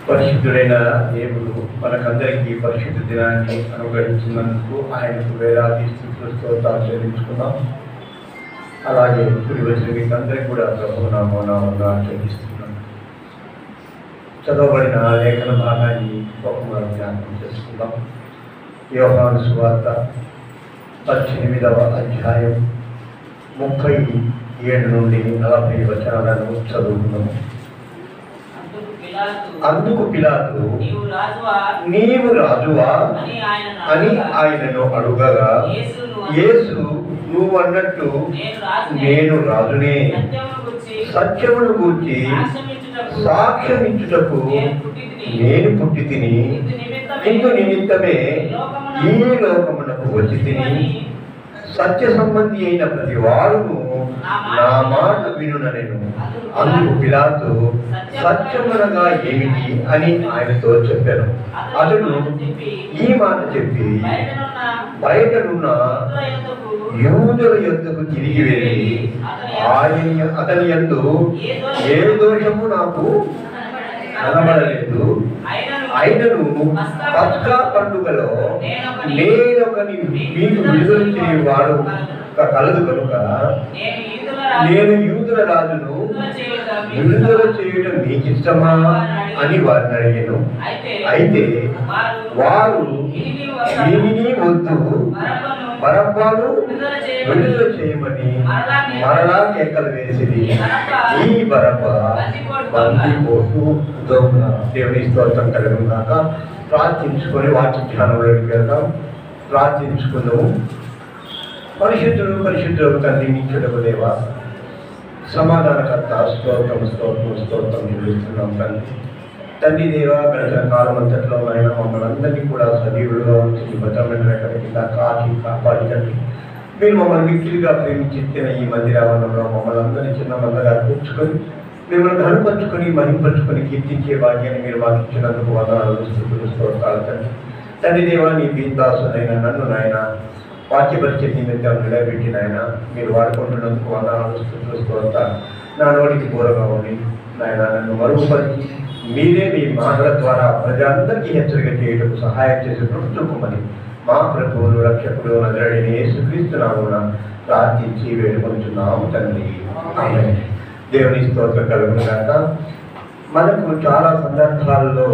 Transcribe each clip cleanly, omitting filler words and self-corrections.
పరిశుద్ధుడైన దేవుడు మనకందరికీ పరిశుద్ధ దినాన్ని అనుగ్రహించినందుకు ఆయనకు వేలాది స్తుతులు స్తోత్రాలు చెల్లించుకున్నాం. అలాగే కూడి వచ్చిన మీకందరికీ కూడా ప్రభువు నామమున చెల్లిస్తున్నాం. చదవబడిన లేఖన భాగాన్ని ఒక్కమారు జ్ఞాపకం చేసుకుందాం. యోహాను సువార్త 18వ అధ్యాయం 37 నుండి 40 వచనాలను చదువుకున్నాము. అందుకు పిలాతు, నీవు రాజువా అని ఆయనను అడుగగా, యేసు నువ్వు అన్నట్టు నేను రాజునే, సత్యమును గూర్చి సాక్ష్యమిచ్చుటకు నేను పుట్టి తిని, ఇందు నిమిత్తమే ఈ లోకమునకు వచ్చి తిని, సత్య సంబంధి అయిన ప్రతి వారును నా మాట వినుననెను. అందుకు పిలాతు, సత్యమనగా ఏమిటి అని ఆయనతో చెప్పాను. అతడు ఈ మాట చెప్పి బయటనున్న యూదుల యొద్దకు తిరిగి వెళ్ళి, అతని యందు ఏ దోషము నాకు కనబడలేదు, అయినను పస్కా పండుగలో నేనొకని మీకు విడుదల చేయవాడు కలదు కనుక నేను యూదుల రాజును విడుదల చేయడం మీకు ఇష్టమా అని వారిని అడిగాను. అయితే వారు దీనిని వద్దు, బరబ్బను విడుదల చేయమని మరలా కేకలు వేసింది. ఈ బరబ్బ బందిపోటు దొంగ. దేవుని స్తోత్రం కలుగును గాక. ప్రార్థించుకొని వాక్య ధ్యానంలోకి వెళ్దాం. ప్రార్థించుకుందాము. పరిశుద్ధుడు తండ్రి నిత్యుడకు దేవా, సమాధానకర్త, స్తోత్రం స్తోత్రం స్తోత్రం చెల్లిస్తున్నాం తండ్రి దేవ. గడిచిన కాలం అంతట్లో అయినా మమ్మల్ని అందరినీ కూడా సజీవులుగా ఉంచి భద్రమైన రెక్కల కింద కాపాడి తండ్రి, మీరు మమ్మల్ని మిక్కిలిగా ప్రేమించిన ఈ మందిరావరణంలో మమ్మల్ని అందరినీ చిన్న మందగా కూర్చుకొని మిమ్మల్ని కనుపరుచుకొని మహింపరుచుకొని కీర్తించే భాగ్యాన్ని మీరు మాకు ఇచ్చినందుకు వందనాలు స్తుతులు స్తోత్రాలు తండ్రి దేవా. నీ బీదాసునైనా నన్ను నాయన వాక్యపరిచయ నిమిత్తం నిలబెట్టిన ఆయన మీరు వాడుకుంటున్నందుకు వందనాలు స్తుతులు స్తోత్రాలు. నా నోటికి దూరంగా ఉండి నాయన నన్ను మరుగుపరిచి మీరే మీ మాటల ద్వారా ప్రజలందరికీ హెచ్చరిక చేయటకు సహాయం చేసి ప్రభుత్వమని మా ప్రభువును రక్షకుడు నజరేయుడైన యేసుక్రీస్తు నామమున ప్రార్థించి వేడుకొనుచున్నాము తండ్రి. ఆమేన్. దేవుని స్తోత్రం కలుగును గాక. మనకు చాలా సందర్భాల్లో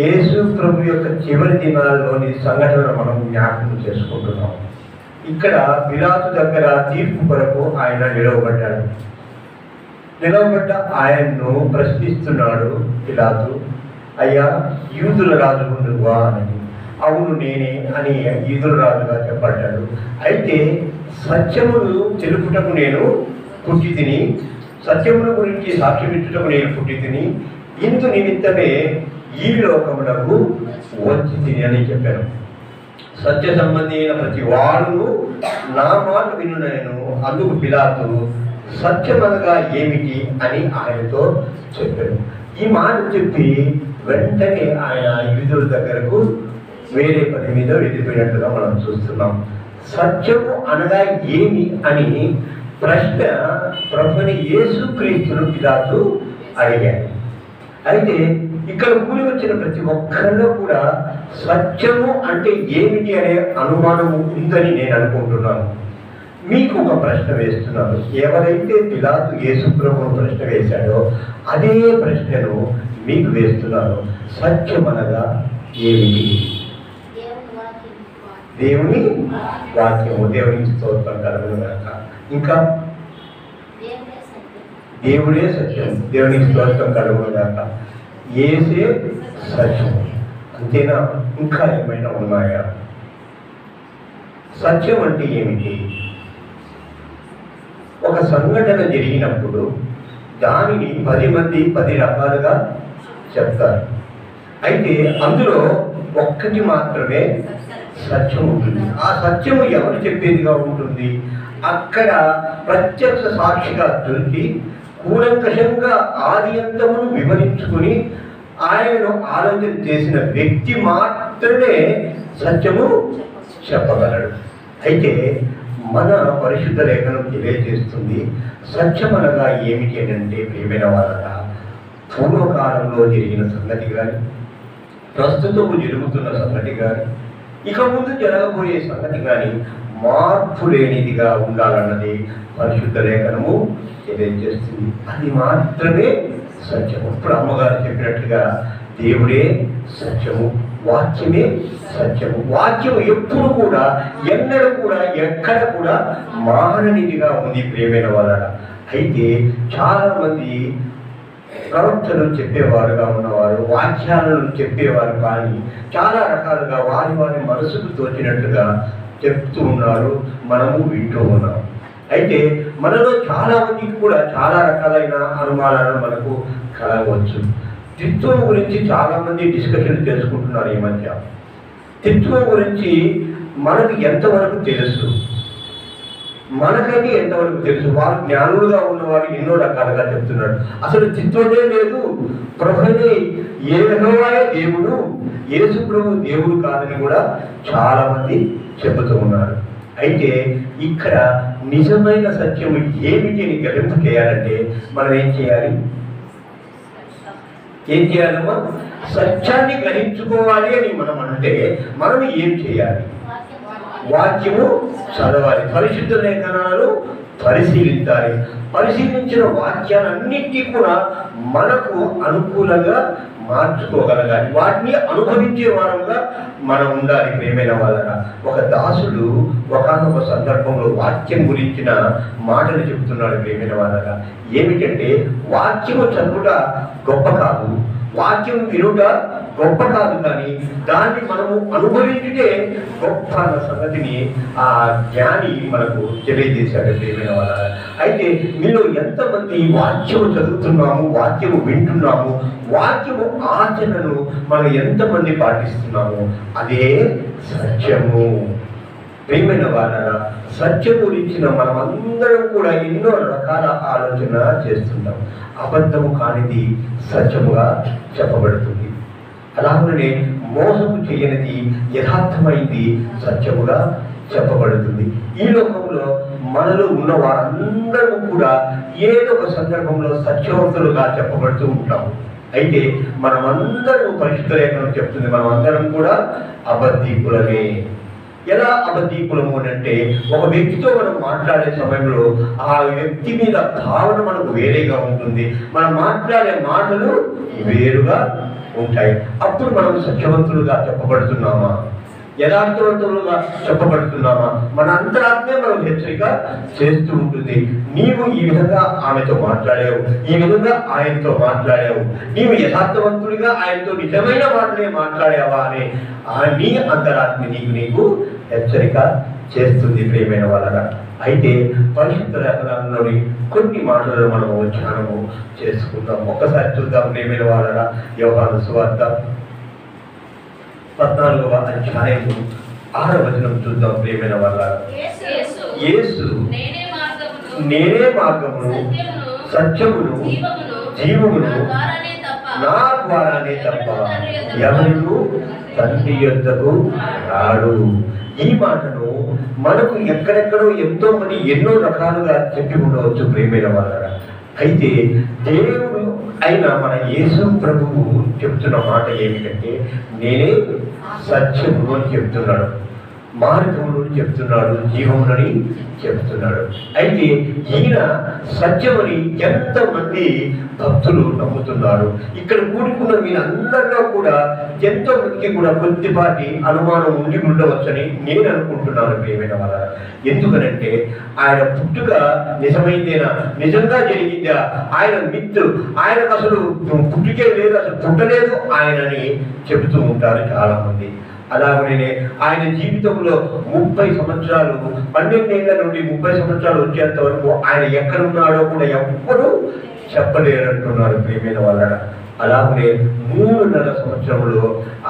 యేసు ప్రభు యొక్క చివరి దినాల్లోని సంఘటనలు మనం జ్ఞాపకం చేసుకుంటున్నాం. ఇక్కడ పిలాతు దగ్గర తీర్పు కొరకు ఆయన నిలవబడ్డాడు. నిలవబడ్డ ఆయన్ను ప్రశ్నిస్తున్నాడు పిలాతు, అయ్యా యూదుల రాజు నువ్వా అని. అవును నేనే అని యూదుల రాజుగా చెప్పబడ్డాడు. అయితే సత్యమును తెలుపుటకు నేను పుట్టి తిని, సత్యముల గురించి సాక్ష్యమిచ్చుటకు నేను పుట్టి తిని, ఇందు నిమిత్తమే ఈ లోకమునకు వచ్చి తిని అని చెప్పాను. సత్య సంబంధి అయిన ప్రతి వాడును నా మాట వినునను. అందుకు పిలాతు, సత్యమనగా ఏమిటి అని ఆయనతో చెప్పాడు. ఈ మాట చెప్పి వెంటనే ఆయన యూదుల దగ్గరకు వేరే పని మీద వెళ్ళిపోయినట్టుగా మనం చూస్తున్నాం. సత్యము అనగా ఏమి అని ప్రశ్న ప్రభుని యేసుక్రీస్తును పిలాతు అడిగాడు. అయితే ఇక్కడ కూలి వచ్చిన ప్రతి ఒక్కరిలో కూడా సత్యము అంటే ఏమిటి అనే అనుమానము ఉందని నేను అనుకుంటున్నాను. మీకు ఒక ప్రశ్న వేస్తున్నాను. ఎవరైతే పిలాతు యేసు ప్రభువును ప్రశ్న వేశాడో అదే ప్రశ్నను మీకు వేస్తున్నాను. సత్యం అనగా ఏమిటి? దేవుని వాక్యము. దేవుని స్తోత్రం కలుగును గాక. ఇంకా దేవుడే సత్యం. దేవుని స్తోత్రం కలుగును గాక. యేసే సత్యం. అంతేనా? ఇంకా ఏమైనా ఉన్నాయా? సత్యం అంటే ఏమిటి? ఒక సంఘటన జరిగినప్పుడు దానిని 10 మంది 10 రకాలుగా చెప్తారు. అయితే అందులో ఒక్కటి మాత్రమే సత్యం ఉంటుంది. ఆ సత్యము ఎవరు చెప్పేదిగా ఉంటుంది? అక్కడ ప్రత్యక్ష సాక్షిగా దొరికి కూలంకషంగా ఆది అంతమును వివరించుకుని ఆయనను ఆలోచన చేసిన వ్యక్తి మాత్రమే సత్యము చెప్పగలడు. అయితే మన పరిశుద్ధ లేఖనం తెలియజేస్తుంది సత్యం అనగా ఏమిటి అని అంటే, ప్రియమైన వాళ్ళ పూర్వకాలంలో జరిగిన సంగతి కానీ, ప్రస్తుతం జరుగుతున్న సంగతి కానీ, ఇక ముందు జరగబోయే సంగతి కానీ మార్పు లేనిదిగా ఉండాలన్నది పరిశుద్ధ లేఖనము తెలియజేస్తుంది. అది మాత్రమే సత్యము. ఇప్పుడు అమ్మగారు చెప్పినట్లుగా దేవుడే సత్యము, వాక్యమే సత్యము. వాక్యము ఎప్పుడు కూడా, ఎన్నడూ కూడా, ఎక్కడ కూడా మాననిదిగా ఉంది ప్రియమైన వాళ్ళ. అయితే చాలామంది ప్రవక్తలు చెప్పేవారుగా ఉన్నవారు, వాక్యాలను చెప్పేవారు, కానీ చాలా రకాలుగా వారి వారి మనసుకు తోచినట్లుగా చెప్తూ ఉన్నారు, మనము వింటూ ఉన్నాం. అయితే మనలో చాలా మందికి కూడా చాలా రకాలైన అనుమానాలు మనకు కలగవచ్చు. త్రిత్వం గురించి చాలా మంది డిస్కషన్ చేసుకుంటున్నారు ఈ మధ్య. త్రిత్వం గురించి మనకు ఎంతవరకు తెలుసు, మనకైతే ఎంతవరకు తెలుసు? వారు జ్ఞానులుగా ఉన్నవారు ఎన్నో రకాలుగా చెప్తున్నారు. అసలు త్రిత్వమే లేదు, ప్రభువే యెహోవాయే దేవుడు, యేసు ప్రభు దేవుడు కాదని కూడా చాలా మంది చెబుతూ ఉన్నారు. అయితే ఇక్కడ నిజమైన సత్యం ఏమిటి అని గ్రహింపు చేయాలంటే మనం ఏం చేయాలి? ఏం సత్యాన్ని గ్రహించుకోవాలి అని మనం అంటే మనం ఏం చేయాలి? వాక్యము చదవాలి, పరిశుద్ధ లేఖనాలు పరిశీలించాలి. పరిశీలించిన వాక్యాలన్నిటికీ కూడా మనకు అనుకూలంగా మార్చుకోగలగాలి, వాటిని అనుభవించే వారంగా మనం ఉండాలి ప్రియమైన వాళ్ళగా. ఒక దాసుడు ఒకనొక సందర్భంలో వాక్యం గురించిన మాటలు చెబుతున్నాడు ప్రియమైన వాళ్ళగా. ఏమిటంటే, వాక్యము చదువుట గొప్ప కాదు, వాక్యం వినుట గొప్ప కాదు, కానీ దాన్ని మనము అనుభవించుటే గొప్ప అన్న సంగతిని ఆ జ్ఞాని మనకు తెలియజేశాడు ప్రియమైన వాళ్ళ. అయితే మీలో ఎంతమంది వాక్యము చదువుతున్నాము, వాక్యము వింటున్నాము, వాక్యము ఆచరణను మనం ఎంతమంది పాటిస్తున్నాము? అదే సత్యము ప్రియమైన వాళ్ళ. సత్యం గురించిన మనమందరం కూడా ఎన్నో రకాల ఆలోచన చేస్తుంటాం. అబద్ధము కానిది సత్యముగా చెప్పబడుతుంది, అలాగనే మోసము చేయనిది యథార్థమైంది సత్యముగా చెప్పబడుతుంది. ఈ లోకంలో మనలో ఉన్న వారందరూ కూడా ఏదో ఒక సందర్భంలో సత్యవంతులుగా చెప్పబడుతూ ఉంటాం. అయితే మనమందరం పరిశుద్ధ లేఖనం చెప్తుంది, మనమందరం కూడా అబద్ధీకులమే. ఎలా అబద్ధీకులము అంటే, ఒక వ్యక్తితో మనం మాట్లాడే సమయంలో ఆ వ్యక్తి మీద భావన మనకు వేరేగా ఉంటుంది, మనం మాట్లాడే మాటలు వేరుగా ఉంటాయి. అప్పుడు మనం సత్యవంతులుగా చెప్పబడుతున్నామా, యథార్థవంతులుగా చెప్పబడుతున్నామా? మన అంతరాత్మే మనం హెచ్చరిక చేస్తూ ఉంటుంది. నీవు ఈ విధంగా ఆమెతో మాట్లాడావు, ఈ విధంగా ఆయనతో మాట్లాడావు, నీవు యథార్థవంతుడిగా ఆయనతో నిజమైన మాటలే మాట్లాడావా అనే నీ అంతరాత్మ నీకు హెచ్చరిక చేస్తుంది ప్రియమైన వాళ్ళగా. అయితే పరిశుద్ధ లేఖనాల్లోని కొన్ని మాటలను మనము ధ్యానము చేసుకుందాం. ఒక్కసారి చూద్దాం ప్రియమైన వాళ్ళగా. యోహాను సువార్త 14వ అధ్యాయము 6వ వచనం చూద్దాం ప్రియమైన వాళ్ళ. యేసు నేనే మార్గమును, సత్యమును, జీవమును, నా ద్వారానే తప్ప ఎవరు తండ్రి యొద్దకు రాడు. ఈ మాటను మనకు ఎక్కడెక్కడో ఎంతో మంది ఎన్నో రకాలుగా చెప్పి ఉండవచ్చు ప్రియమైన వాళ్ళ. అయితే దేవుడు అయిన మన యేసు ప్రభువు చెప్తున్న మాట ఏమిటంటే, నేనే సత్యమును అని చెప్తున్నాడు, మార్గమును చెప్తున్నాడు, జీవమునని చెప్తున్నాడు. అయితే ఈయన సత్యమని ఎంతమంది భక్తులు నమ్ముతున్నారు? ఇక్కడ కూడుకున్న మీరందరిలో కూడా ఎంతో మందికి కూడా కొద్దిపాటి అనుమానం ఉండి ఉండవచ్చని నేను అనుకుంటున్నాను ప్రియమైన వాళ్ళ. ఎందుకనంటే, ఆయన పుట్టుక నిజమైందేనా, నిజంగా జరిగిందా, ఆయన మిత్తు, ఆయనకు అసలు పుట్టుకే లేదు, అసలు పుట్టలేదు ఆయనని చెబుతూ ఉంటారు చాలా మంది. అలాగనే ఆయన జీవితంలో 30 సంవత్సరాలు, 12 ఏళ్ల నుండి 30 సంవత్సరాలు వచ్చేంత వరకు ఆయన ఎక్కడున్నాడో కూడా ఎవ్వరూ చెప్పలేరంటున్నారు ప్రియమైన వాళ్ళ. అలాగనే 3.5 సంవత్సరంలో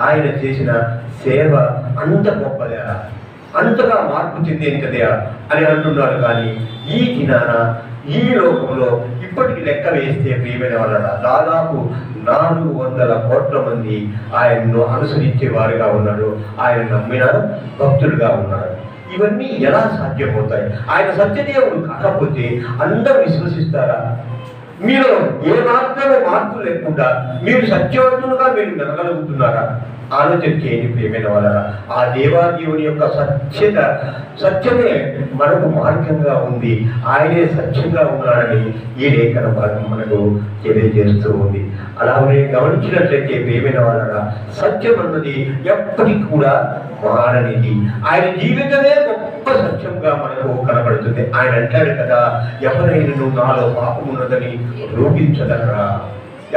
ఆయన చేసిన సేవ అంత గొప్పదా, అంతగా మార్పు చెందేంతదా అని అంటున్నారు. కానీ ఈ దినాన ఈ లోకంలో ఇప్పటికి లెక్క వేస్తే ప్రియమైన వాళ్ళ దాదాపు 400 కోట్ల మంది ఆయన్ను అనుసరించే వారుగా ఉన్నారు, ఆయన నమ్మిన భక్తులుగా ఉన్నారు. ఇవన్నీ ఎలా సాధ్యమవుతాయి? ఆయన సత్యదేవుడు కాకపోతే అందరూ విశ్వసిస్తారా? మీలో ఏ మాత్రమే మార్పు లేకుండా మీరు సత్యవంతులుగా మీరు మెనగలుగుతున్నారా? ఆలోచన చేయండి ప్రియమైన వాళ్ళరా. ఆ దేవాదేవుని యొక్క సత్యమే మనకు మార్గంగా ఉంది. ఆయనే సత్యంగా ఉన్నాడని ఈ లేఖన భాగం మనకు తెలియజేస్తూ ఉంది. అలాగే గమనించినట్లయితే ప్రియమైన వాళ్ళరా, సత్యం అన్నది ఎప్పటికి కూడా మారనిది. ఆయన జీవితమే గొప్ప సత్యంగా మనకు కనబడుతుంది. ఆయన అంటాడు కదా, ఎవరైనా నువ్వు నాలో పాపం ఉన్నదని రూపించదనరా,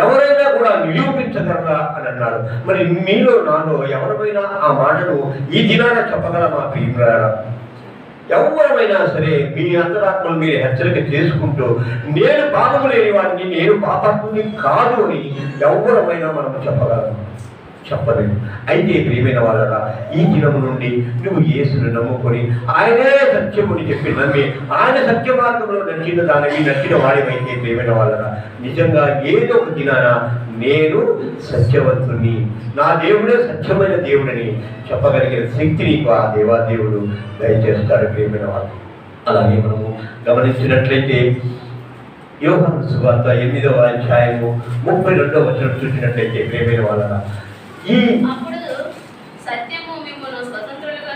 ఎవరైనా కూడా నిరూపించగలరా అని అన్నాడు. మరి మీలో నాలో ఎవరైనా ఆ మాటను ఈ దినాన చెప్పగలమా ప్రియులారా? ఎవరైనా సరే మీ అంతరాత్మను మీరు హెచ్చరిక చేసుకుంటూ నేను పాపము లేని వాడిని, నేను పాపాత్ముని కాదు అని ఎవరైనా మనం చెప్పగలము? చెప్పలేదు. అయితే ప్రియమైన వాళ్ళరా, ఈ దినము నుండి నువ్వు యేసును నమ్ముకొని ఆయనే సత్యముని చెప్పి నమ్మి ఆయన సత్య మార్గంలో నచ్చిన వాడివైతే ప్రియమైన వాళ్ళరా, నిజంగా ఏదో ఒక దినాన నేను సత్యవంతుని, నా దేవుడే సత్యమైన దేవుడని చెప్పగలిగిన శక్తి నీకు ఆ దేవాదేవుడు దయచేస్తాడు ప్రియమైన వాళ్ళు. అలాగే మనము గమనించినట్లయితే యోహాను సువార్త 8వ అధ్యాయము 32వ వచనం చూసినట్లయితే ప్రియమైన వాళ్ళరా,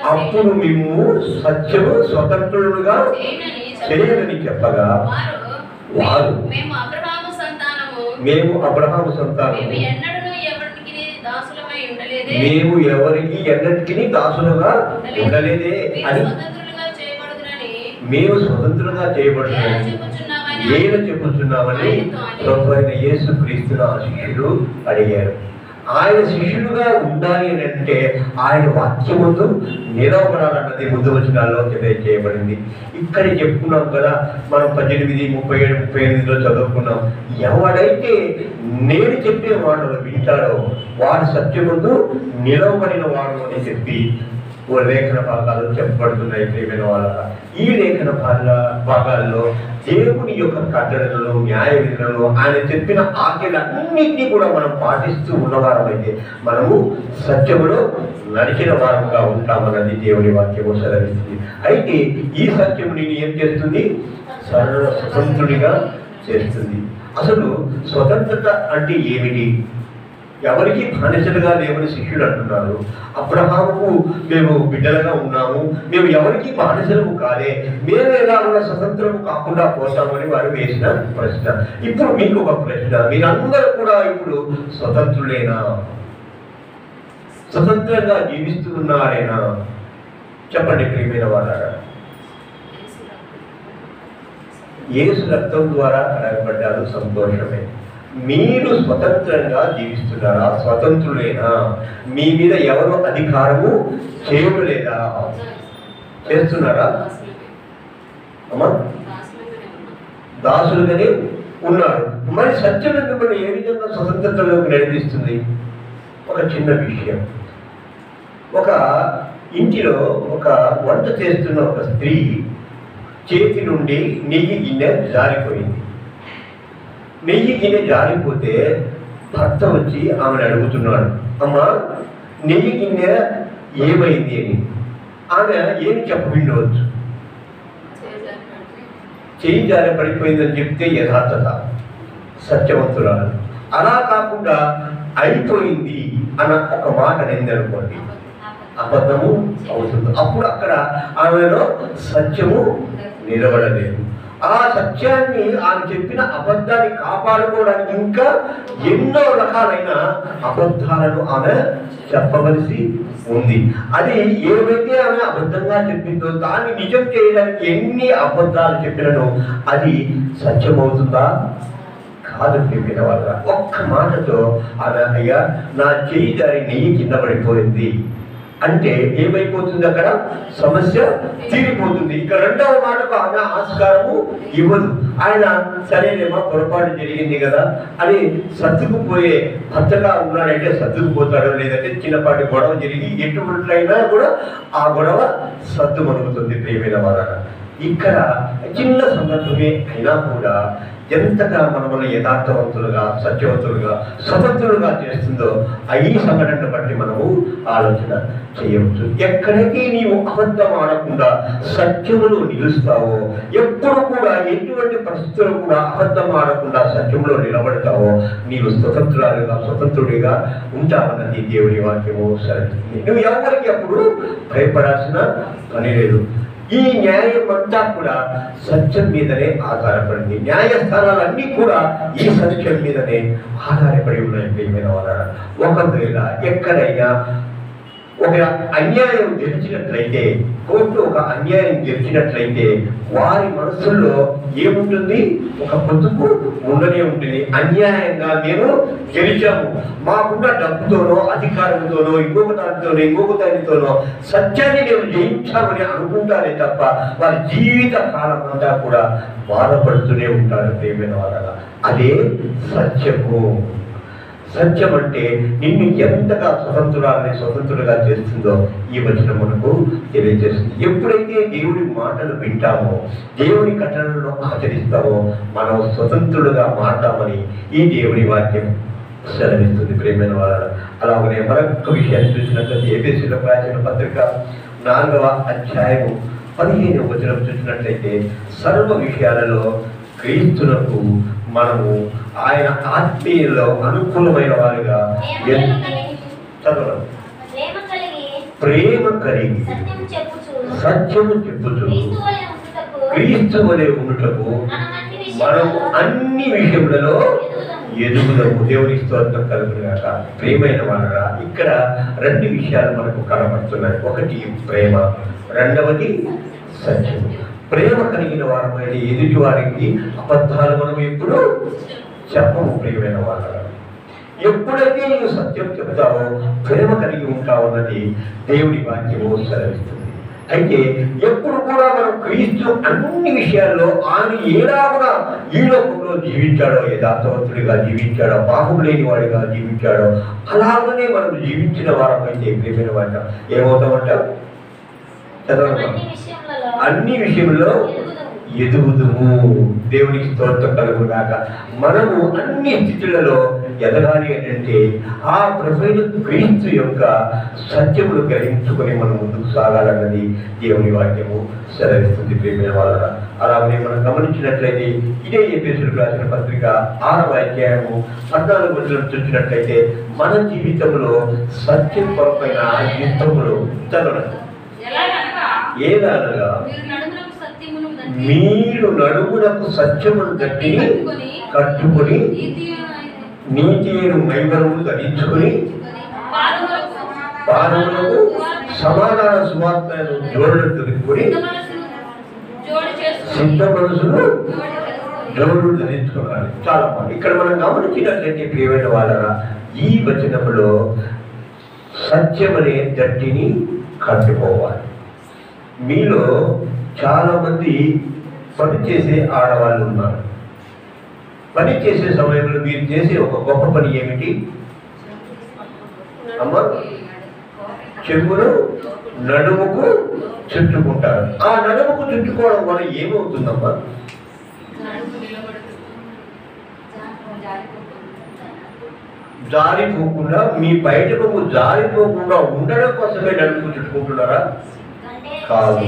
అప్పుడు మేము సత్యము స్వతంత్రులుగా చేయనని చెప్పగా వారు మేము అబ్రహాము సంతానము, మేము ఎవరికి ఎన్నటికీ దాసులుగా ఉండలేదే అని, మేము స్వతంత్రంగా చేయబడుతున్నామని ఏమి చెప్పుచున్నామని ప్రభువైన యేసుక్రీస్తును ఆ శిష్యులు అడిగారు. ఆయన శిష్యులుగా ఉండాలి అని అంటే ఆయన వాక్యముందు నిలవబడాలన్నది ముందు వచనాల్లో తెలియజేయబడింది. ఇక్కడ చెప్పుకున్నాం కదా, మనం 18, 37, 38లో చదువుకున్నాం. ఎవడైతే నేను చెప్పే మాటలు వింటాడో వాడు సత్యముందు నిలవబడిన వాడు అని చెప్పి ఓ లేఖన భాగాలు చెప్పబడుతున్నాయి ప్రియమైన వాళ్ళ. ఈ లేఖన భాగాల్లో దేవుని యొక్క కట్టడలను, న్యాయ విధులను, ఆయన చెప్పిన ఆజ్ఞలన్నింటినీ కూడా మనం పాటిస్తూ ఉన్నవారమైతే మనము సత్యములో నడిచిన వారంగా ఉంటామన్నది దేవుని వాక్యము సెలవిస్తుంది. అయితే ఈ సత్యము నేను ఏం చేస్తుంది? స్వతంత్రుడిగా చేస్తుంది. అసలు స్వతంత్రత అంటే ఏమిటి? ఎవరికి బానిసలుగా లేవని శిష్యులు అంటున్నారు. అబ్రహాముకు మేము బిడ్డలుగా ఉన్నాము, మేము ఎవరికి బానిసలము కాదే, మేము ఎలా కూడా స్వతంత్రము కాకుండా పోతామని వారు వేసిన ప్రశ్న. ఇప్పుడు మీకు ఒక ప్రశ్న, మీరందరూ కూడా ఇప్పుడు స్వతంత్రులేనా? స్వతంత్రంగా జీవిస్తూ ఉన్నారేనా? చెప్పండి ప్రియమైన వాళ్ళారా. యేసు రక్తం ద్వారా కడగబడ్డారు, సంతోషమే. మీరు స్వతంత్రంగా జీవిస్తున్నారా? స్వతంత్రులేనా? మీ మీద ఎవరు అధికారము చేయలేదా? చేస్తున్నారా? అమ్మా, దాసులుగానే ఉన్నారు. మరి సత్యం మిమ్మల్ని ఏ విధంగా స్వతంత్రతలోకి నడిపిస్తుంది? ఒక చిన్న విషయం. ఒక ఇంటిలో ఒక వంట చేస్తున్న ఒక స్త్రీ చేతి నుండి నెయ్యి గిన్నె జారిపోయింది. నెయ్యి గిన్నె జారిపోతే భర్త వచ్చి ఆమెను అడుగుతున్నాడు, అమ్మా నెయ్యి గిన్నె ఏమైంది అని. ఆమె ఏమి చెప్పబిండవచ్చు? చెయ్యి జారి పడిపోయిందని చెప్తే యథార్థత, సత్యవంతురాలు. అలా కాకుండా అయిపోయింది అన్న ఒక మాట అనేది అనుకోండి, అబద్ధము అవుతుంది. అప్పుడు అక్కడ ఆమెలో సత్యము నిలబడలేదు. ఆ సత్యాన్ని, ఆమె చెప్పిన అబద్ధాన్ని కాపాడుకోవడానికి ఇంకా ఎన్నో రకాలైన అబద్ధాలను ఆమె చెప్పవలసి ఉంది. అది ఏమైతే ఆమె అబద్ధంగా చెప్పిందో దాన్ని నిజం చేయడానికి ఎన్ని అబద్ధాలు చెప్పినను అది సత్యమవుతుందా? కాదు చెప్పిన వాళ్ళ. ఒక్క మాటతో ఆమె, అయ్యా నా చెయ్యి జారి నెయ్యి కింద పడిపోయింది అంటే ఏమైపోతుంది? అక్కడ సమస్య తీరిపోతుంది. ఇక రెండవ మాటకు ఆమె ఆస్కారము ఇవ్వదు. ఆయన సరేనేమో పొరపాటు జరిగింది కదా అని సర్దుకుపోయే భర్తగా ఉన్నాడంటే సర్దుకుపోతాడు, లేదంటే చిన్నపాటి గొడవ జరిగి ఎటువంటిలైనా కూడా ఆ గొడవ సర్దు మనుగుతుంది ప్రియమైన వారన. ఇక్కడ చిన్న సందర్భమే అయినా కూడా ఎంతగా మనల్ని యథార్థవంతులుగా, సత్యవంతులుగా, స్వతంత్రులుగా చేస్తుందో ఈ సంఘటనను బట్టి మనము ఆలోచన చేయవచ్చు. ఎక్కడికి నీవు అబద్ధం ఆడకుండా సత్యములో నిలుస్తావో, ఎప్పుడు కూడా ఎటువంటి పరిస్థితుల్లో కూడా అబద్ధం ఆడకుండా సత్యంలో నిలబడతావో, నీవు స్వతంత్రుడిగా ఉంటావన్నది దేవుని వాక్యము సరిస్తుంది. నువ్వు ఎవరికి అప్పుడు భయపడాల్సిన పని లేదు. ఈ న్యాయం అంతా కూడా సత్యం మీదనే ఆధారపడింది. న్యాయస్థానాలన్నీ కూడా ఈ సత్యం మీదనే ఆధారపడి ఉన్నాయి. ప్రియమైన వారా, ఒకవేళ ఎక్కడైనా ఒక అన్యాయం గెలిచినట్లయితే, కోర్టు ఒక అన్యాయం గెలిచినట్లయితే వారి మనసుల్లో ఏముంటుంది? ఒక పొద్దుకు ఉండనే ఉంటుంది. అన్యాయంగా మేము గెలిచాము, మాకున్న డబ్బుతోనో, అధికారంతోనో, ఇంకొక దానితోనో సత్యాన్ని మేము జయించామని అనుకుంటారే తప్ప వారి జీవిత కాలం అంతా కూడా బాధపడుతూనే ఉంటారు. ప్రియమైన వాళ్ళ, అదే సత్యము. సత్యం అంటే నిన్ను ఎంతగా స్వతంత్రులుగా చేస్తుందో ఈ వచనం మనకు తెలియజేస్తుంది. ఎప్పుడైతే దేవుడి మాటలు వింటామో, దేవుని కట్టడలను ఆచరిస్తామో, మనం స్వతంత్రులుగా మారతామని ఈ దేవుని వాక్యం సెలవిస్తుంది. ప్రియమైన వాళ్ళ, అలాగనే మరొక విషయాన్ని చూసినట్లయితే ఎఫెసీయులకు రాసిన పత్రిక 4వ అధ్యాయము 15వ వచనం చూసినట్లయితే, సర్వ విషయాలలో క్రీస్తునకు మనము ఆయన ఆత్మీయుల్లో అనుకూలమైన వారిగా ప్రేమ కలిగి సత్యము చెప్పుచు క్రీస్తు వలె ఉండుటకు మనం అన్ని విషయములలో ఎదుగుదము. దేవుని స్తోత్రం కలుగుగాక. ప్రియమైన వారరా, ఇక్కడ 2 విషయాలు మనకు కనబడుతున్నాయి. ఒకటి ప్రేమ, రెండవది సత్యం. ప్రేమ కలిగిన వారమైన ఎదుటి వారికి అబద్ధాలు మనం ఎప్పుడు చెప్పము. ప్రియమైన వారరా, ఎప్పుడైతే నువ్వు సత్యం చెబుతావో, ప్రేమ కలిగి ఉంటావన్నది దేవుని వాక్యము సెలవిస్తుంది. అయితే ఎప్పుడు కూడా మనం క్రీస్తు అన్ని విషయాల్లో ఆయన ఏడాగున ఈ లోకంలో జీవించాడో, యథార్థవంతుడిగా జీవించాడో, పాపం లేని వాడిగా జీవించాడో, అలాగనే మనం జీవించిన వారమైతే ప్రియమైన వాట ఏమవుతామంట? అన్ని విషయంలో ఎదుగుదుము. దేవునికి స్తోత్రం కలుగుగాక. మనము అన్ని స్థితులలో ఎదగాలి అంటే ఆ ప్రభువైన క్రీస్తు యొక్క సత్యమును గ్రహించుకొని మనం ముందుకు సాగాలన్నది దేవుని వాక్యము సెలవిస్తుంది. ప్రియమైన వాళ్ళ, అలాగే మనం గమనించినట్లయితే ఇదే ఎఫెసీయులకు రాసిన పత్రిక 6వ అధ్యాయము 14వ వచనం చూసినట్లయితే, మన జీవితంలో సత్యం కొరపైన యుద్ధములు ఏదనగా మీరు నడుమునకు సత్యమును గట్టి కట్టుకొని నీతియైన మైమరములు ధరించుకొని పాదములకు సమాధాన సువార్తను జోడులు దొరుకుని సిద్ధ మనసును జోడులు ధరించుకోవాలి. చాలా బాగుంది. ఇక్కడ మనం గమనించినట్లయితే ప్రియమైన వాళ్ళరా, ఈ వచనములో సత్యం అనే గట్టిని కట్టుకోవాలి. మీలో చాలా మంది పని చేసే ఆడవాళ్ళు ఉన్నారు. పని చేసే సమయంలో మీరు చేసే ఒక గొప్ప పని ఏమిటి అమ్మా? చెవులు నడుముకు చుట్టుకుంటారు. ఆ నడుముకు చుట్టుకోవడం వల్ల ఏమవుతుందమ్మా? జారిపోకుండా, మీ బయటకు జారిపోకుండా ఉండడం కోసమే నడుముకు చుట్టుకుంటున్నారా? కాదు.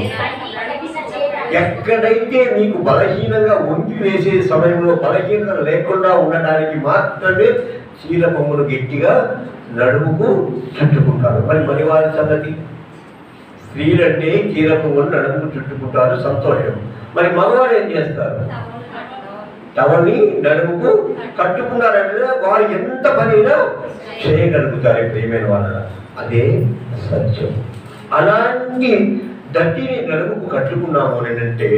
ఎక్కడైతే మీకు బలహీనంగా వంగి వేసే సమయంలో బలహీనత లేకుండా ఉండడానికి మాత్రమే చీర పొమ్మను గట్టిగా నడుముకు చుట్టుకుంటారు. మరి వారి సంగతి? స్త్రీలంటే చీర పొమ్మను నడుముకు చుట్టుకుంటారు, సంతోషం. మరి మగవారు ఏం చేస్తారు? టవల్ని నడుముకు కట్టుకున్నారంటే వారు ఎంత పనైనా చేయగలుగుతారు. ప్రియమైన వాళ్ళ, అదే సత్యం. అలాంటి దట్టిని నడుముకు కట్టుకున్నాము అని అంటే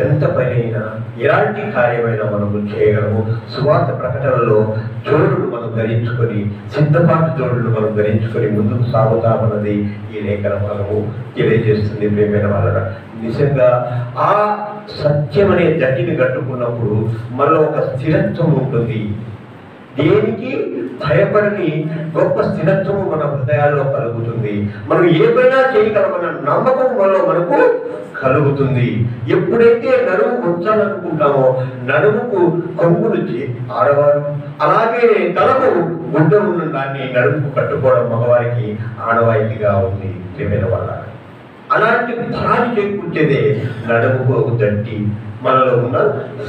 ఎంత పనైనా, ఎలాంటి కార్యమైనా మనము చేయగలము. సువార్త ప్రకటనలో జోడును మనం ధరించుకొని, సిద్ధపాటు జోడును మనం ధరించుకొని ముందుకు సాగుతామన్నది ఈ లేఖన మనము తెలియజేస్తుంది. ప్రియమైన వాళ్ళ, నిజంగా ఆ సత్యం అనే దట్టిని కట్టుకున్నప్పుడు మనలో ఒక స్థిరత్వం ఉంటుంది. దేనికి భయపడని గొప్ప స్థిరత్వము మన హృదయాల్లో కలుగుతుంది. మనం ఏమైనా చేయగలమన్న నమ్మకం మనలో మనకు కలుగుతుంది. ఎప్పుడైతే నడుము ఉంచాలనుకుంటామో నడుముకు కొంగు నుంచి ఆడవారు, అలాగే తలకు గుడ్డ ఉన్న దాన్ని నడుముకు కట్టుకోవడం మగవారికి ఆనవాయితీగా ఉంది. ప్రియమైన వాళ్ళ అలాంటి బలాన్ని చేకూర్చేదే నడుముకు దంటి మనలో ఉన్న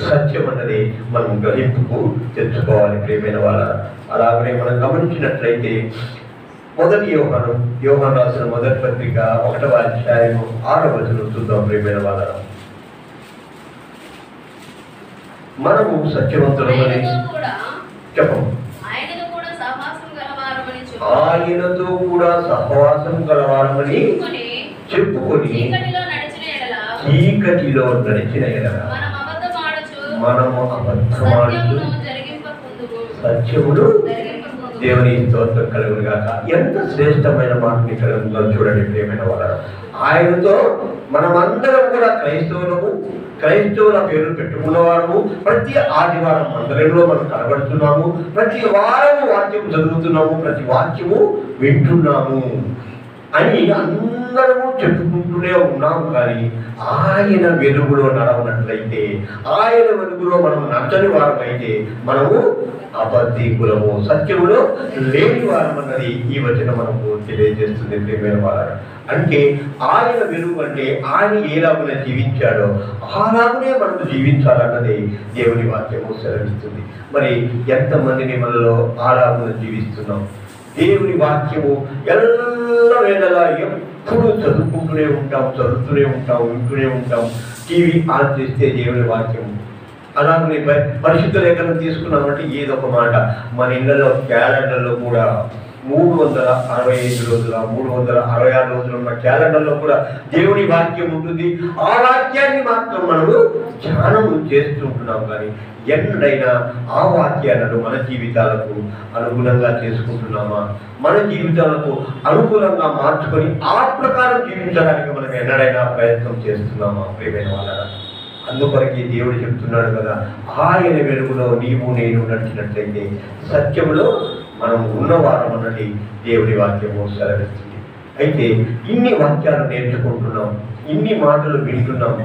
సత్యం అన్నది మనం గ్రహింపుకు తెచ్చుకోవాలి. ప్రియమైన వాళ్ళ అలాగనే మనం గమనించినట్లయితే మొదటి యోహాను రాసిన మొదటి పత్రిక 1వ అధ్యాయము 6వ వచనం చూద్దాం. ప్రియమైన వాళ్ళ మనము సత్యవంతులమని చెప్పము, ఆయనతో కూడా సహవాసం గలవారమని చెప్పుకొని చీకటిలో నడిచిన ఎడల మనము అబద్ధమాడుచు సత్యమును దేవుని స్తోత్రం కలుగునుగాక. ఎంత శ్రేష్టమైన మాటని కలుగుతుందో చూడండి. ప్రియమైన వాళ్ళ ఆయనతో మనమందరం కూడా క్రైస్తవుల పేరు పెట్టుకున్నవారము. ప్రతి ఆదివారం మందిరంలో మనం కనబడుతున్నాము, ప్రతి వారము వాక్యము చదువుతున్నాము, ప్రతి వాక్యము వింటున్నాము అని అందరము చెప్పుకుంటూనే ఉన్నాము. కానీ ఆయన వెలుగులో నడవనట్లయితే, ఆయన వెలుగులో మనం నచ్చని వారమైతే మనము అబద్ధికులము, సత్యములో లేని వారమన్నది ఈ వచనం మనకు తెలియజేస్తుంది. ప్రియమైన వాళ్ళ అంటే ఆయన వెలుగు అంటే ఆయన ఏలాగున జీవించాడో అలాగనే మనకు జీవించాలన్నది దేవుని వాక్యము సెలవిస్తుంది. మరి ఎంతమందిని మనలో అలాగున జీవిస్తున్నాం? దేవుని వాక్యము ఎల్లవేళలా ఎప్పుడు చదువుతూనే ఉంటాం, వింటూనే ఉంటాం. టీవీ ఆన్ చేస్తే దేవుని వాక్యము. అలాగే పరిశుద్ధ లేఖనం తీసుకున్నామంటే ఏదొక మాట. మన ఇళ్లలో క్యాలెండర్లో కూడా 365 రోజుల 366 రోజులు ఉన్న క్యాలెండర్లో కూడా దేవుని వాక్యం ఉంటుంది. ఆ వాక్యాన్ని మాత్రం మనము ధ్యానం చేస్తుంటున్నాం. కానీ ఎన్నడైనా ఆ వాక్యాలను మన జీవితాలకు అనుగుణంగా చేసుకుంటున్నామా? మన జీవితాలకు అనుకూలంగా మార్చుకొని ఆ ప్రకారం జీవించడానికి మనం ఎన్నడైనా ప్రయత్నం చేస్తున్నామా? ప్రియమైన వాళ్ళ అందుకొరకే దేవుడు చెప్తున్నాడు కదా, ఆయన వెలుగులో నీవు నేను నడిచినట్లయితే సత్యములో మనం ఉన్నవారం అన్నది దేవుని వాక్యము సెలవిస్తుంది. అయితే ఇన్ని వాక్యాలు నేర్చుకుంటున్నాం, ఇన్ని మాటలు వింటున్నాం,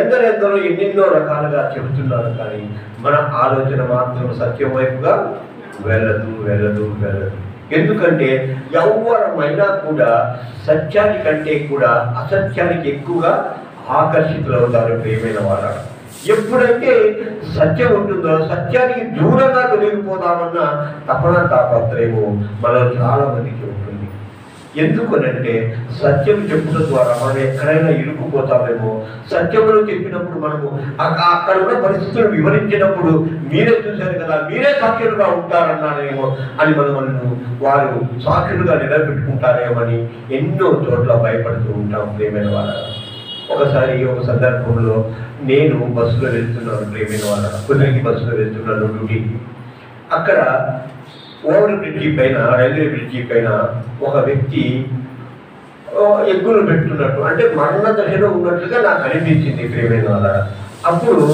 ఎందరెందరో ఎన్నెన్నో రకాలుగా చెబుతున్నారు. కానీ మన ఆలోచన మాత్రం సత్యం వైపుగా వెళ్ళదు. ఎందుకంటే ఎవరమైనా కూడా సత్యాని కంటే కూడా అసత్యానికి ఎక్కువగా ఆకర్షితులవుతారు. ప్రియమైన వాళ్ళ ఎప్పుడైతే సత్యం ఉంటుందో సత్యానికి దూరంగా తొలగిపోదామన్న తపన తాపత్రయము మనలో చాలా మందికి ఉంటుంది. ఎందుకనంటే సత్యం చెప్పడం ద్వారా మనం ఎక్కడైనా ఇరుక్కుపోతామేమో. సత్యములు చెప్పినప్పుడు మనము అక్కడ ఉన్న పరిస్థితులను వివరించినప్పుడు మీరే చూశారు కదా, మీరే సాక్షులుగా ఉంటారన్నారేమో అని మనల్ని వారు సాక్షులుగా నిలబెట్టుకుంటారేమని ఎన్నో చోట్ల భయపడుతూ ఉంటాం. ప్రియమైన వాళ్ళ ఒకసారి ఒక సందర్భంలో నేను బస్సులో వెళ్తున్నాను. ప్రియమైన వాళ్ళ కుదిరికి బస్సులో వెళ్తున్నాను డ్యూటీకి. అక్కడ ఓవర్ బ్రిడ్జి పైన, రైల్వే బ్రిడ్జి పైన ఒక వ్యక్తి ఎగ్గులు పెట్టున్నట్టు, అంటే మరణ దశలో ఉన్నట్లుగా నాకు అనిపించింది. ప్రియమైన వాళ్ళ అప్పుడు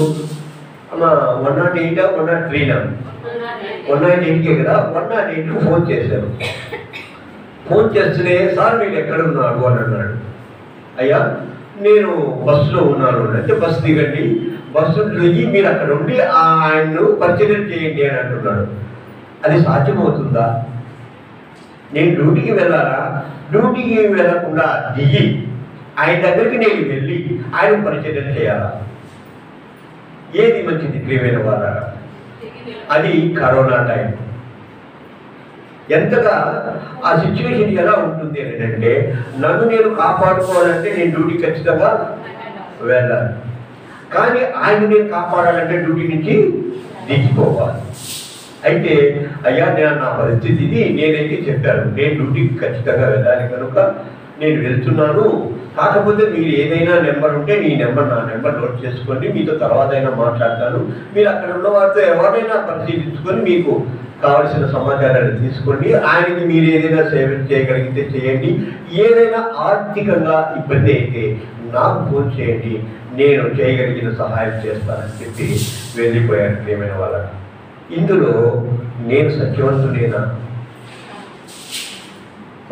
108 103 108కే కదా, 108కు ఫోన్ చేశాను. ఫోన్ చేస్తూనే సార్ మీరు ఎక్కడ ఉన్నారు అని అన్నాడు. అయ్యా నేను బస్సులో ఉన్నాను అంటే బస్సు దిగండి, బస్సు దిగి మీరు అక్కడ ఉండి ఆయన్ను పరిచయం చేయండి అని అంటున్నాడు. అది సాధ్యమవుతుందా? నేను డ్యూటీకి వెళ్ళాలా? డ్యూటీకి వెళ్ళకుండా దిగి ఆయన దగ్గరికి నేను వెళ్ళి ఆయన పరిచయం చేయాలా? ఏది మంచిది? ప్రియమైన వాళ్ళ అది కరోనా టైం. ఎంతగా ఆ సిచ్యువేషన్ ఎలా ఉంటుంది అని అంటే, నన్ను నేను కాపాడుకోవాలంటే నేను డ్యూటీ ఖచ్చితంగా వెళ్ళాలి. కానీ ఆయన నేను కాపాడాలంటే డ్యూటీ నుంచి దిగిపోవాలి. అయితే అయ్యా నేను నా పరిస్థితి ఇది, నేనైతే చెప్పాను నేను డ్యూటీకి ఖచ్చితంగా వెళ్ళాలి కనుక నేను వెళ్తున్నాను. కాకపోతే మీరు ఏదైనా నెంబర్ ఉంటే నీ నెంబర్ నా నెంబర్ నోట్ చేసుకోండి, మీతో తర్వాత అయినా మాట్లాడతాను. మీరు అక్కడ ఉన్న వారితో ఎవరైనా పరిశీలించుకొని మీకు కావలసిన సమాచారాన్ని తీసుకోండి. ఆయనకి మీరు ఏదైనా సేవ చేయగలిగితే చేయండి. ఏదైనా ఆర్థికంగా ఇబ్బంది అయితే నాకు ఫోన్ చేయండి, నేను చేయగలిగిన సహాయం చేస్తానని చెప్పి వెళ్ళిపోయాను. ప్రియమైన వాళ్ళ ఇందులో నేను సత్యవంతుడేనా?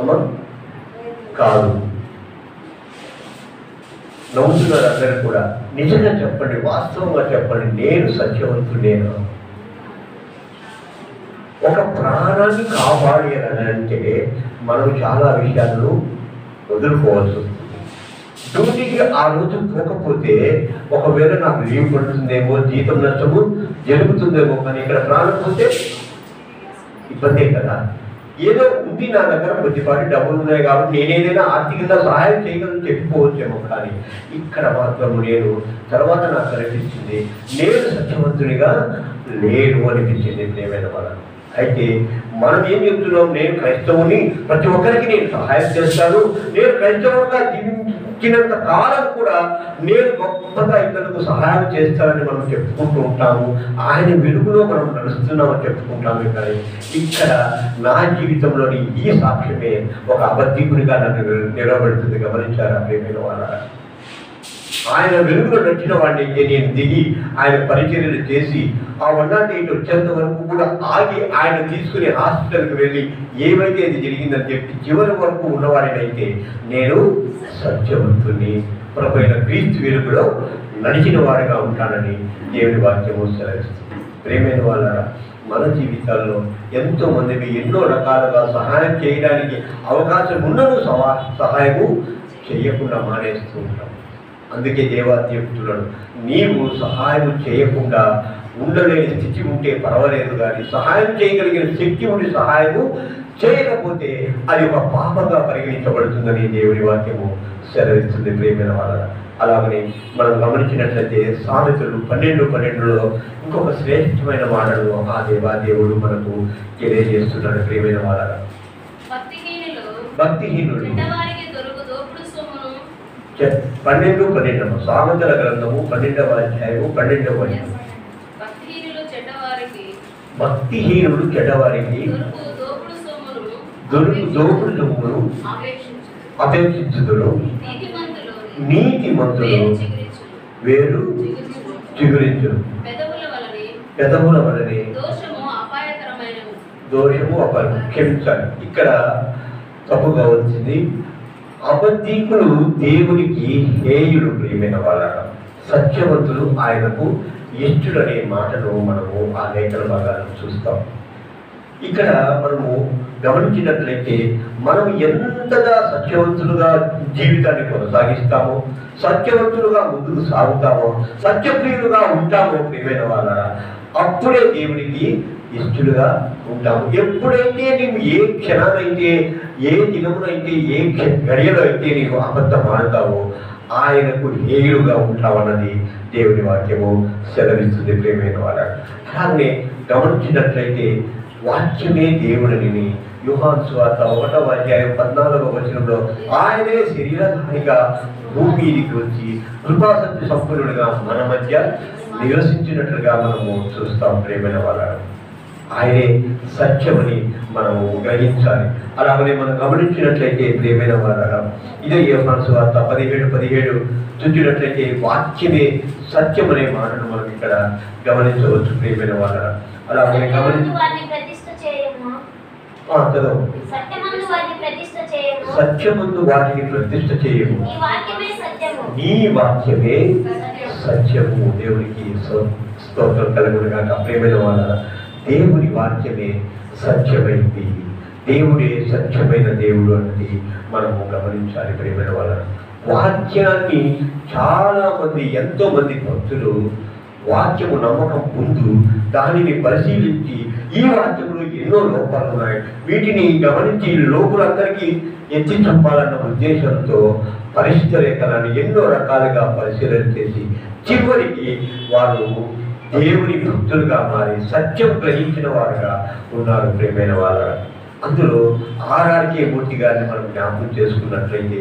అమ్మా కాదు. నవ్వుతున్నారు అందరూ కూడా. నిజంగా చెప్పండి, వాస్తవంగా చెప్పండి, నేను సత్యవంతుడేనా? ఒక ప్రాణాన్ని కాపాడాలని అంటే మనం చాలా విషయాలను వదులుకోవాల్సి వస్తుంది. డ్యూటీకి ఆ రోజు పోకపోతే ఒకవేళ నాకు లీవ్ పడుతుందేమో, జీతం నష్టము జరుగుతుందేమో, కానీ ఇక్కడ ప్రాణం పోతే ఇబ్బందే కదా. ఏదో ఉంది నా దగ్గర కొద్దిపాటి డబ్బులు ఉన్నాయి కాబట్టి నేను ఏదైనా ఆర్థికంగా సహాయం చేయగలను చెప్పుకోవచ్చేమో, కానీ ఇక్కడ మాత్రం నేను తర్వాత నాకు అనిపించింది నేను సత్యవంతునిగా లేను అనిపించింది ప్రియమైన వాళ్ళ. అయితే మనం ఏం చెప్తున్నాం? నేను క్రైస్తవుని, ప్రతి ఒక్కరికి నేను సహాయం చేస్తాను, నేను క్రైస్తవుగా జీవించినంత కాలం కూడా నేను గొప్పగా ఇతరులకు సహాయం చేస్తానని మనం చెప్పుకుంటూ ఉంటాము. ఆయన వెలుగులో మనం నడుస్తున్నామని చెప్పుకుంటాము. కానీ ఇక్కడ నా జీవితంలోని ఈ సాక్ష్యమే ఒక అబద్ధికునిగా నన్ను నిలబడుతుంది. గమనించారా ప్రేమైన వాళ్ళ? ఆయన వెలుగులో నడిచిన వాడిని అయితే నేను దిగి ఆయన పరిచర్యలు చేసి ఆ 108 వచ్చేంత వరకు కూడా ఆగి ఆయన తీసుకుని హాస్పిటల్కి వెళ్ళి ఏమైతే అది జరిగిందని చెప్పి చివరి వరకు ఉన్నవాడినైతే నేను సత్యవంతుని, ప్రభు అయిన క్రీస్తు వెలుగులో నడిచిన వాడిగా ఉంటానని దేవుని వాక్యము సెలవిస్తుంది. ప్రేమైన వాళ్ళ, మన జీవితాల్లో ఎంతో మందికి ఎన్నో రకాలుగా సహాయం చేయడానికి అవకాశం ఉన్నను సహాయము చేయకుండా మానేస్తూ ఉంటాం. అందుకే దేవాది చెప్తున్నాడు, నీవు సహాయం చేయకుండా ఉండలేని స్థితి ఉంటే పర్వాలేదు, కానీ సహాయం చేయగలిగిన శక్తి ఉండి సహాయము చేయకపోతే అది ఒక పాపంగా పరిగణించబడుతుందని దేవుని వాక్యము సెలవిస్తుంది. ప్రేమైన వాళ్ళ, అలాగని మనం గమనించినట్లయితే సామెతలు 12:12లో ఇంకొక శ్రేష్టమైన మాటలు ఆ దేవాదేవుడు మనకు తెలియజేస్తున్నాడు. ప్రియమైన వాళ్ళ, భక్తిహీనుడు 12:12 సామెతల గ్రంథము 12వ అధ్యాయము 12వ వచనం. భక్తిహీనుడు చెడ్డవారికి దోపుడు సొమ్మును అపేక్షించుదురు, నీతిమంతులు వేరు చిగురించును. పెదవుల వలనే దోషము అపాయం. క్షమించాలి, ఇక్కడ తప్పుగా వచ్చింది. అబద్ధికులు దేవునికి హేయులు. ప్రియమైన వాళ్ళ, సత్యవంతులు ఆయనకు ఇష్టడనే మాటను మనము ఆ లేఖన భాగాలను చూస్తాం. ఇక్కడ మనము గమనించినట్లయితే మనం ఎంతగా సత్యవంతులుగా జీవితాన్ని కొనసాగిస్తామో, సత్యవంతులుగా ముందుకు సాగుతామో, సత్యప్రియులుగా ఉంటామో ప్రియమైన వాళ్ళ, అప్పుడే దేవునికి ఇష్టలుగా ఉంటాము. ఎప్పుడైతే నీవు ఏ క్షణానైతే, ఏ దినమునైతే, ఏ గడియలో అయితే నీవు అబద్ధం ఆడతావో ఆయనకు హేయులుగా ఉంటావన్నది దేవుని వాక్యము సెలవిస్తుంది. ప్రియమైన వాళ్ళ, అలాగే గమనించినట్లయితే వాక్యమే దేవుడిని యోహాను సువార్త 1వ అధ్యాయం 14వ వచనంలో ఆయనే శరీరధారిగా భూమి మీదికి వచ్చి కృపాసక్తి సంపన్నుడిగా మన మధ్య నివసించినట్లుగా మనము చూస్తాం. ప్రియమైన వాళ్ళ, ఆయనే సత్యమని మనము గ్రహించాలి. అలాగనే మనం గమనించినట్లయితే ప్రియమైన వాళ్ళ, ఇదే యోహాను సువార్త 17:17 చూసినట్లయితే వాక్యమే సత్యం అనే మాటను మనం ఇక్కడ గమనించవచ్చు. ప్రియమైన వాళ్ళ, అలాగనే గమనించ సత్యమందు వాటిని ప్రతిష్ఠ చేయము, నీ వాక్యమే సత్యము. దేవునికి స్తోత్రం కలుగునుగాక. ప్రియమైన వాళ్ళ, దేవుని వాక్యమే సత్యమైంది, దేవుడే సత్యమైన దేవుడు అన్నది మనము గమనించాలి. ప్రియమైన వాళ్ళ, వాక్యాన్ని చాలా మంది, ఎంతో మంది భక్తులు వాక్యము నమ్మకం ముందు దానిని పరిశీలించి ఈ వాక్యంలో ఎన్నో లోపాలు ఉన్నాయి, వీటిని గమనించి లోకులందరికీ ఎత్తి చెప్పాలన్న ఉద్దేశంతో పరిశుద్ధ లేఖనాన్ని ఎన్నో రకాలుగా పరిశీలన చేసి చివరికి వారు దేవుని భక్తులుగా మారి సత్యం గ్రహించిన వారుగా ఉన్నారు. ప్రియమైన వాళ్ళ, అందులో ఆర్ఆర్కే మూర్తి గారిని మనం జ్ఞాపకం చేసుకున్నట్లయితే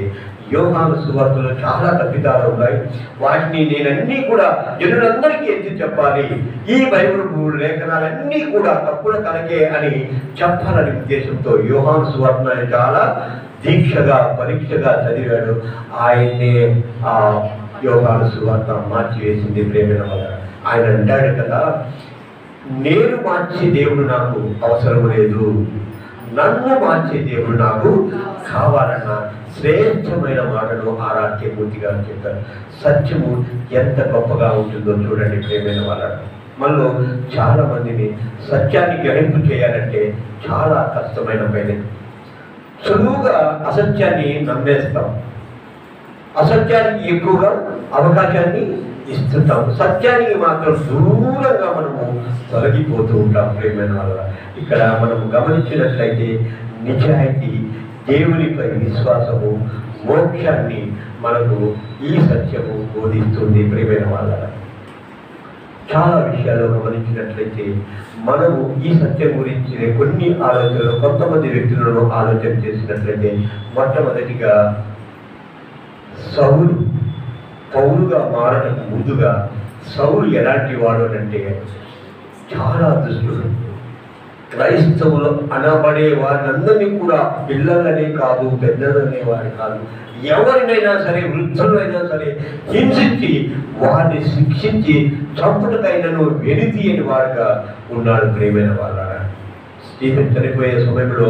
యోహాను సువార్తలో చాలా తప్పిదాలు ఉన్నాయి. వాటిని నేనన్నీ కూడా జనులందరికీ ఎత్తి చెప్పాలి, ఈ బైబిల్ లేఖనాలన్నీ కూడా తప్పుల తనకే అని చెప్పాలని ఉద్దేశంతో యోహాను సువార్తను చాలా దీక్షగా పరీక్షగా చదివాడు. ఆయన్నే ఆ యోహాను సువార్త మార్చివేసింది. ప్రేమైన వల్ల ఆయన అంటాడు కదా, నేను మార్చే దేవుడు నాకు అవసరం లేదు, నన్ను మార్చే దేవుడు నాకు కావాలన్న శ్రేష్టమైన మాటను ఆరాధ్యమూర్తి గారు చెప్పారు. సత్యము ఎంత గొప్పగా ఉంటుందో చూడండి ప్రేమైన వాళ్ళను. మనలో చాలా మందిని సత్యాన్ని గ్రహింపు చేయాలంటే చాలా కష్టమైన పైన. సులువుగా అసత్యాన్ని నమ్మేస్తాం, అసత్యానికి ఎక్కువగా అవకాశాన్ని ఇస్తుంటాం, సత్యానికి మాత్రం దూరంగా మనము తొలగిపోతూ ఉంటాం ప్రేమైన వాళ్ళ. ఇక్కడ మనము గమనించినట్లయితే నిజాయితీ, దేవునిపై విశ్వాసము, మోక్షాన్ని మనకు ఈ సత్యము బోధిస్తుంది ప్రేమైన వాళ్ళ. చాలా విషయాలు గమనించినట్లయితే మనము ఈ సత్యం గురించి కొన్ని ఆలోచనలు, కొంతమంది వ్యక్తులను ఆలోచన చేసినట్లయితే మొట్టమొదటిగా సౌలు పౌలుగా మారటకు ముందుగా సౌలు ఎలాంటి వాడు అంటే చాలా దుష్టుడు. క్రైస్తవులు అనబడే వారినందరినీ కూడా పిల్లలనే కాదు, పెద్దలనే వారు కాదు, ఎవరినైనా సరే, వృద్ధులైనా సరే హింసించి వారిని శిక్షించి చంపుటకైనను వెనుతీయని వాడుగా ఉన్నాడు ప్రేమైన వాళ్ళ. స్టీఫెన్ చనిపోయే సమయంలో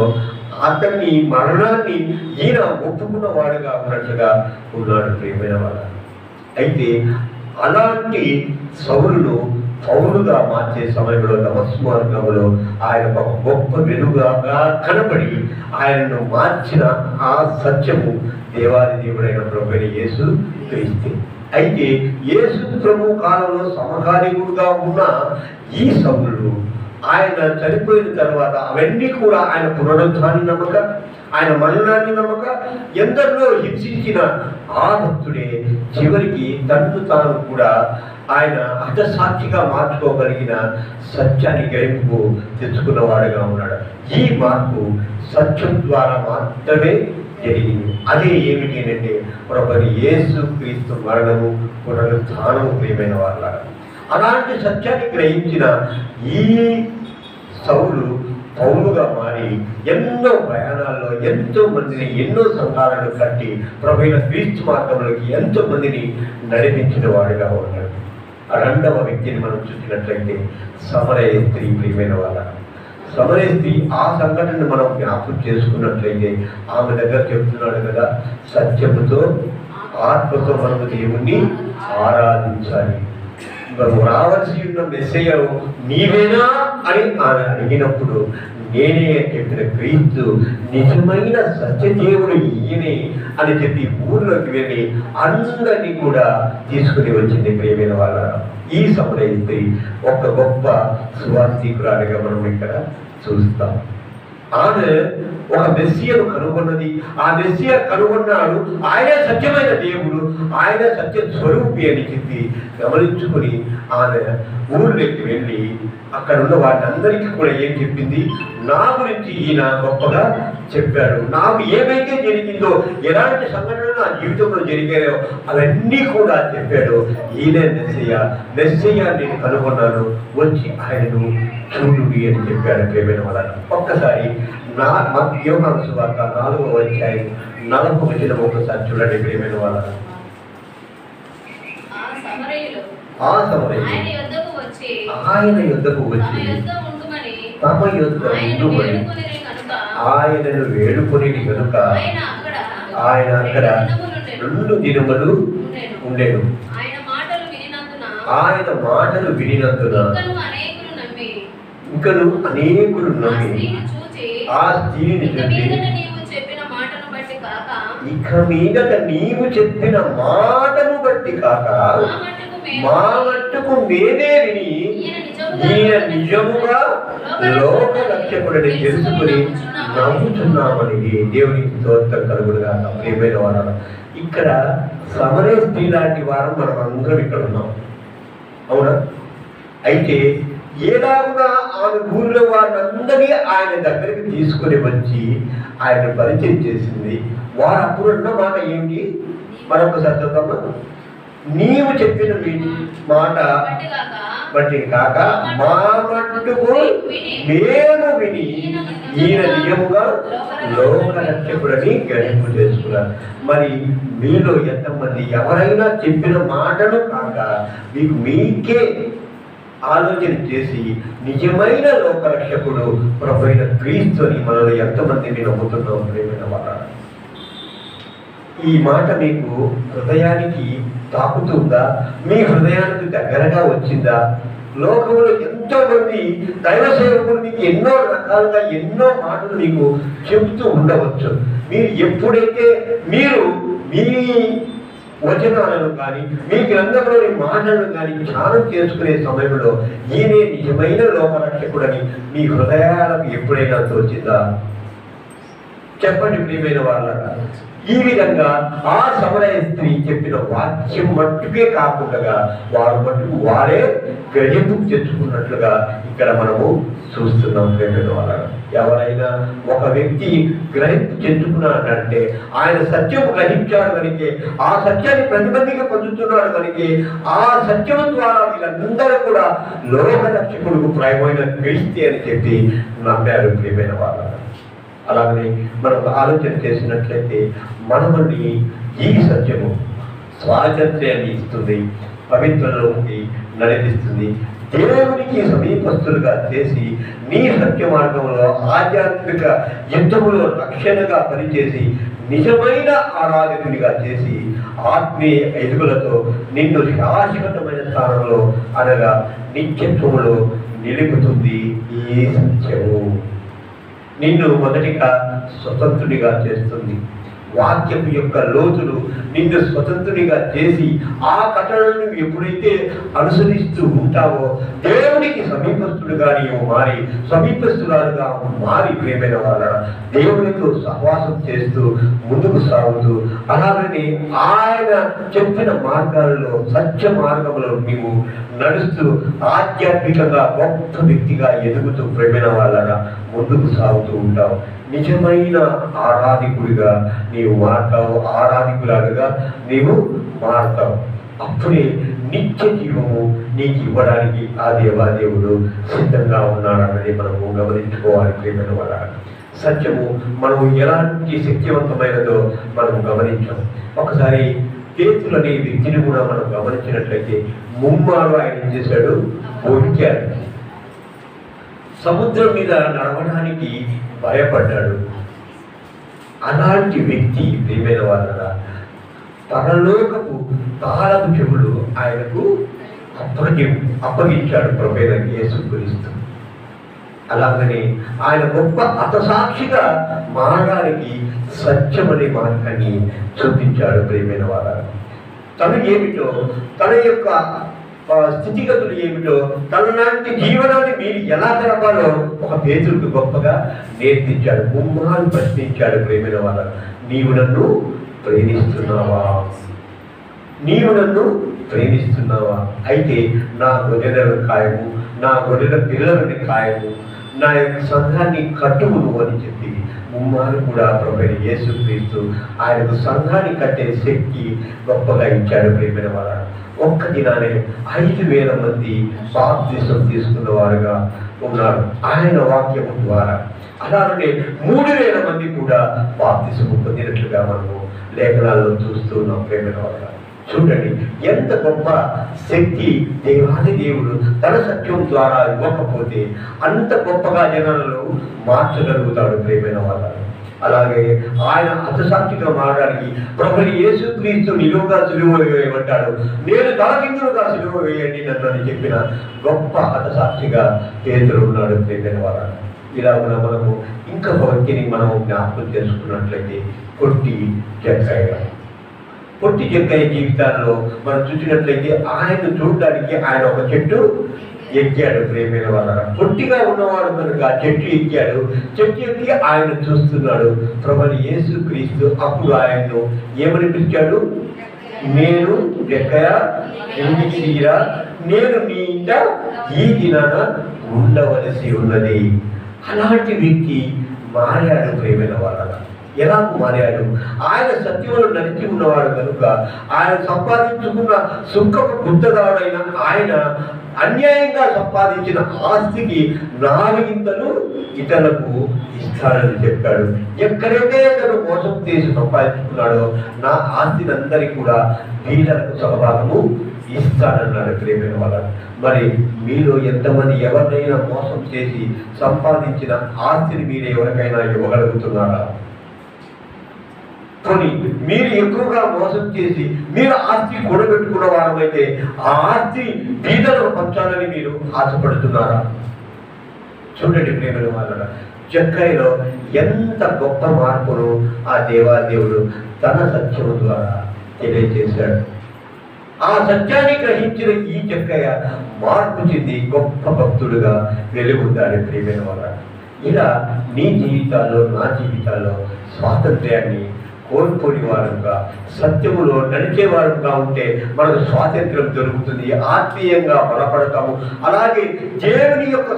అతన్ని మరణాన్ని ఈయన ఒప్పుకున్న వాడుగా ఉన్నట్లుగా ఉన్నాడు ప్రేమైన వాళ్ళ. అయితే అలాంటి సౌలును పౌలుగా మార్చే సమయంలో దమస్కు మార్గంలో ఆయన ఒక గొప్ప వెలుగుగా కనబడి ఆయనను మార్చిన ఆ సత్యము దేవాది దేవుడైన ప్రభువైన యేసు క్రీస్తు. అయితే యేసు ప్రభు కాలంలో సమకాలీకుడుగా ఉన్న ఈ సౌలు ఆయన చనిపోయిన తర్వాత అవన్నీ కూడా ఆయన పునరుద్ధాన్ని నమ్మక, ఆయన మరణాన్ని నమ్మక, ఎందరిలో హింసించిన ఆ భక్తుడే చివరికి తనను తాను కూడా ఆయన హతసాక్షిగా మార్చుకోగలిగిన సత్యాన్ని గ్రహింపు తెచ్చుకున్నవాడుగా ఉన్నాడు. ఈ మార్పు సత్యం ద్వారా మాత్రమే జరిగింది. అదే ఏమిటి అంటే ప్రభువైన యేసు క్రీస్తు మరణము, పునరుద్ధానము ప్రియమైన వాళ్ళ. అలాంటి సత్యాన్ని గ్రహించిన ఈ సౌలు పౌలుగా మారి ఎన్నో ప్రయాణాల్లో ఎంతో మందిని, ఎన్నో సంఘాలను కట్టి ప్రభువైన క్రీస్తు మార్గంలోకి ఎంతో మందిని నడిపించిన వాడిగా ఉన్నాడు. రెండవ వ్యక్తిని మనం చూసినట్లయితే సమరయ స్త్రీ ప్రియమైన వాళ్ళ. సమరయ స్త్రీ ఆ సంఘటనను మనం జ్ఞాపకం చేసుకున్నట్లయితే ఆమె దగ్గర చెప్తున్నాడు కదా, సత్యముతో ఆత్మతో మనము దేవుణ్ణి ఆరాధించాలి, రావాల్సి ఉన్న మెస్సయ్య నీవేనా అని ఆమె అడిగినప్పుడు నేనే చెప్పిన క్రీస్తు నిజమైన సత్యదేవుడు ఈయనే అని చెప్పి ఊర్లోకి వెళ్ళి అందరినీ కూడా తీసుకుని వచ్చింది ప్రియమైన వాళ్ళ. ఈ సమరయ స్త్రీ ఒక గొప్ప సువార్థికురాలిగా మనం ఇక్కడ చూస్తాం. ఆమె ఒక మెస్సియను కనుగొన్నది, ఆ మెస్సియ కనుగొన్నాడు, ఆయన సత్యమైన దేవుడు, ఆయన సత్య స్వరూపి అని చెప్పి గమనించుకుని ఆమె ఊర్లోకి వెళ్ళి అక్కడ ఉన్న వారందరికీ కూడా ఏం చెప్పింది, నా గురించి ఈయన గొప్పగా చెప్పాడు, నాకు ఏమైతే జరిగిందో, ఎలాంటి సంఘటనలు నా జీవితంలో జరిగాయో అవన్నీ కూడా చెప్పాడు. ఈయన మెస్సయ్య నేను కనుగొన్నాను, వచ్చి ఆయనను చూడుడి అని చెప్పాడు ప్రేమైన వాళ్ళ. ఒక్కసారి యోహాను సువార్త 4వ అధ్యాయం 40వ వచనం ఒకసారి చూడండి ప్రియమైన వాళ్ళ. ఆ సమరయులు ఆయన యొద్దకు వచ్చి తమ యొద్ద ఉండుమని ఆయనను వేడుకొని కనుక ఆయన అక్కడ 2 దినములు ఉండెను. ఆయన మాటలు వినినందున ఇంకను అనేకులు నమ్మి ఆ స్త్రీని చూసి ఇక మీదట నీవు చెప్పిన మాటను బట్టి కాక మా మట్టుకు మేమే విని ఈయన నిజముగా లోక రక్షకుడని తెలుసుకుని నమ్ముతున్నామని దేవునికి స్తోత్రం కలుగునుగా. ప్రియమైన వారు, ఇక్కడ సమరయ స్త్రీ లాంటి వారు మనం అందరం ఇక్కడ ఉన్నాం, అవునా? అయితే ఏలాగునా ఆమె ఊరిలో వారినందరినీ ఆయన దగ్గరికి తీసుకుని వచ్చి ఆయన పరిచయం చేసింది. వారు అప్పుడు అన్న మాట ఏంటి, మరొకసారి చదువుతామా? నీవు చెప్పిన మాట బట్టి కాక మా మట్టుకు మేము విని ఈయన నిజముగా లోక రక్షకుడని గ్రహింపు చేసుకున్నారు. మరి మీలో ఎంతమంది ఎవరైనా చెప్పిన మాటను కాక మీకే ఆలోచన చేసి నిజమైన లోకరక్షకుడు ప్రభువైన క్రీస్తుని మనలో ఎంతమంది మీరు నమ్ముతున్నాం ప్రేమైన వాళ్ళ? ఈ మాట మీకు హృదయానికి తాకుతుందా? మీ హృదయానికి దగ్గరగా వచ్చిందా? లోకంలో ఎంతో మంది దైవ సేవకులు మీకు ఎన్నో రకాలుగా ఎన్నో మాటలు మీకు చెబుతూ ఉండవచ్చు. మీరు ఎప్పుడైతే మీరు మీ వచనాలను కానీ మీ గ్రంథంలోని మాటలను కానీ ధ్యానం చేసుకునే సమయంలో ఈయనే నిజమైన లోకరక్షకుడని మీ హృదయాలకు ఎప్పుడైనా తోచిందా? చెప్పండి ప్రియమైన వాళ్ళగా. ఈ విధంగా ఆ సమరయ స్త్రీ చెప్పిన వాక్యం మట్టుకే కాకుండా మట్టుకు వారే గ్రహింపు తెచ్చుకున్నట్లుగా ఇక్కడ మనము చూస్తున్నాం ప్రియమైన వాళ్ళగా. ఎవరైనా ఒక వ్యక్తి గ్రహింపు తెచ్చుకున్నాడంటే ఆయన సత్యం గ్రహించాడు కనుకే, ఆ సత్యాన్ని ప్రతిబంధిగా పొందుతున్నాడు కనుకే, ఆ సత్యం ద్వారా వీళ్ళందరూ కూడా లోకరక్షకులకు ప్రాయమైన క్రీస్తు అని చెప్పి నమ్మారు ప్రియమైన వాళ్ళగా. అలాగనే మనం ఆలోచన చేసినట్లయితే మనల్ని ఈ సత్యము స్వాతంత్ర్యాన్ని ఇస్తుంది, పవిత్రలోకి నడిపిస్తుంది, దేవునికి సమీపస్తులుగా చేసి నీ సత్య మార్గంలో ఆధ్యాత్మిక యుద్ధములో రక్షణగా పనిచేసి నిజమైన ఆరాధకునిగా చేసి ఆత్మీయ ఎదుగులతో నిన్ను శాశ్వతమైన స్థానంలో అనగా నిత్యత్వములో నిలుపుతుంది ఈ సత్యము. నిన్ను మొదటిగా స్వతంత్రునిగా చేస్తుంది. వాక్యపు యొక్క లోతులు నిన్ను స్వతంత్రునిగా చేసి ఆ కట్టడలను ఎప్పుడైతే అనుసరిస్తూ ఉంటావో దేవునికి సమీపస్తుడుగా నీవు మారి, సమీపస్తురాలుగా మారి ప్రేమైన వాళ్ళ దేవునితో సహవాసం చేస్తూ ముందుకు సాగుతూ అలాగని ఆయన చెప్పిన మార్గాలలో సత్య మార్గంలో నీవు నడుస్తూ ఆధ్యాత్మికంగా గొప్ప వ్యక్తిగా ఎదుగుతూ ప్రేమైన వాళ్ళ ముందుకు సాగుతూ ఉంటావు. నిజమైన ఆరాధికుడిగా నీవు మారుతావు, ఆరాధికురాలుగా నీవు మారుతావు. అప్పుడే నిత్య జీవము నీకు ఇవ్వడానికి ఆ దేవాదేవుడు సిద్ధంగా ఉన్నాడన్నది మనము గమనించుకోవాలి ప్రేమైన వాళ్ళ. సత్యము మనము ఎలాంటి శక్తివంతమైనదో మనము గమనించాం. ఒకసారి పేతురు అనే వ్యక్తిని కూడా మనం గమనించినట్లయితే ముమ్మారు ఆయన ఏం చేశాడు? వణికాడు. సముద్రం మీద నడవడానికి భయపడ్డాడు. అలాంటి వ్యక్తి ప్రియమైన వాళ్ళ పరలోకపు తాళపు చెవులు ఆయనకు అప్పగించాడు ప్రభువైన యేసుక్రీస్తు. అలాగని ఆయన గొప్ప హతసాక్షిగా మారడానికి సత్యమనే మార్గాన్ని చూపించాడు ప్రియమైన వాళ్ళ. తను ఏమిటో, తన యొక్క స్థితిగతులు ఏమిటో, తనలాంటి జీవనాన్ని మీరు ఎలా గడపాలో ఒక పేతురుకు గొప్పగా నేర్పించాడు. ముమ్మారు ప్రశ్నించాడు ప్రేమైన వాళ్ళ. నీవు నన్ను ప్రేమిస్తున్నావా? నీవు నన్ను ప్రేమిస్తున్నావా? అయితే నా గొర్రెలను కాయము, నా గొర్రెల పిల్లలని కాయము, నా యొక్క సంఘాన్ని కట్టుము నువ్వు అని చెప్పి ముమ్మారు కూడా ప్రభువైన యేసుక్రీస్తు ఆయనకు సంఘాన్ని కట్టే శక్తి గొప్పగా ఇచ్చాడు ప్రేమైన వాళ్ళ. ఒక్క దినానే 5,000 మంది బాప్తిసం తీసుకున్న వారుగా ఉన్నారు ఆయన వాక్యము ద్వారా. అలాగే 3,000 మంది కూడా బాప్తిసము పొందినట్లుగా మనము లేఖనాల్లో చూస్తున్నాం ప్రేమైన వాళ్ళ. చూడండి ఎంత గొప్ప శక్తి దేవాది దేవుడు తన సత్యం ద్వారా ఇవ్వకపోతే అంత గొప్పగా జనాలను మార్చగలుగుతాడు ప్రేమైన వాళ్ళ. అలాగే ఆయన హతసాక్షిగా మారడానికి ప్రభువైన యేసుక్రీస్తు నిలువుగా సిలువ వేయబడ్డాడు. నేను తలకిందులుగా సిలువ వేయండి నన్ను అని చెప్పిన గొప్ప హతసాక్షిగా పేతురు ఉన్నాడు ప్రేమైన వాళ్ళ. ఇలా మనము ఇంకొక వ్యక్తిని మనం జ్ఞాపకం చేసుకున్నట్లయితే పొట్టి జక్కయ్య. పొట్టి జక్కయ్య జీవితాల్లో మనం చూసినట్లయితే ఆయన చూడడానికి ఆయన ఒక చెట్టు ఎక్కాడు ప్రేమైన వాళ్ళ. పొట్టిగా ఉన్నవాడు కనుక చెట్టు ఎక్కాడు. చెట్టు ఎక్కి ఆయన చూస్తున్నాడు ప్రభువైన యేసుక్రీస్తు. అప్పుడు ఆయన్ను ఏమని పిలిచాడు? నేను జక్కయ్య ఇంటికి దిగిరా, నేను నీ ఇంట ఈ దినాన ఉండవలసి ఉన్నది. అలాంటి వ్యక్తి మారాడు ప్రేమైన వాళ్ళ. ఎలా మారాడు? ఆయన సత్యంలో నడిచి ఉన్నవాడు కనుక ఆయన సంపాదించుకున్న సుఖపు గుర్తదాడైన ఆయన అన్యాయంగా సంపాదించిన ఆస్తికి 4 ఇతరులకు ఇస్తాడని చెప్పాడు. ఎక్కడైతే తను మోసం చేసి సంపాదించుకున్నాడో నా ఆస్తిని అందరికీ కూడా బీదలకు సహభాగము ఇస్తానన్నాడు ప్రేమైన వాళ్ళ. మరి మీలో ఎంతమంది ఎవరినైనా మోసం చేసి సంపాదించిన ఆస్తిని మీరు ఎవరికైనా ఇవ్వగలుగుతున్నారా? కొని మీరు ఎక్కువగా మోసం చేసి మీరు ఆస్తి కూడబెట్టుకున్న వారమైతే ఆ ఆస్తి బీదలకు పంచాలని మీరు ఆశపడుతున్నారా? చూడండి ప్రేమైన వాళ్ళ, జక్కయ్యలో ఎంత గొప్ప మార్పును ఆ దేవాదేవుడు తన సత్యము ద్వారా తెలియజేశాడు. ఆ సత్యాన్ని గ్రహించిన ఈ జక్కయ్య మార్పు చెంది గొప్ప భక్తుడుగా వెలుగుతాడు ప్రియమైన వాళ్ళ. ఇలా నీ జీవితాల్లో నా జీవితాల్లో స్వాతంత్ర్యాన్ని కోల్పోని వారంగా సత్యములో నడిచే వారంగా ఉంటే మనకు స్వాతంత్ర్యం దొరుకుతుంది, ఆత్మీయంగా బలపడతాము. అలాగే దేవుని యొక్క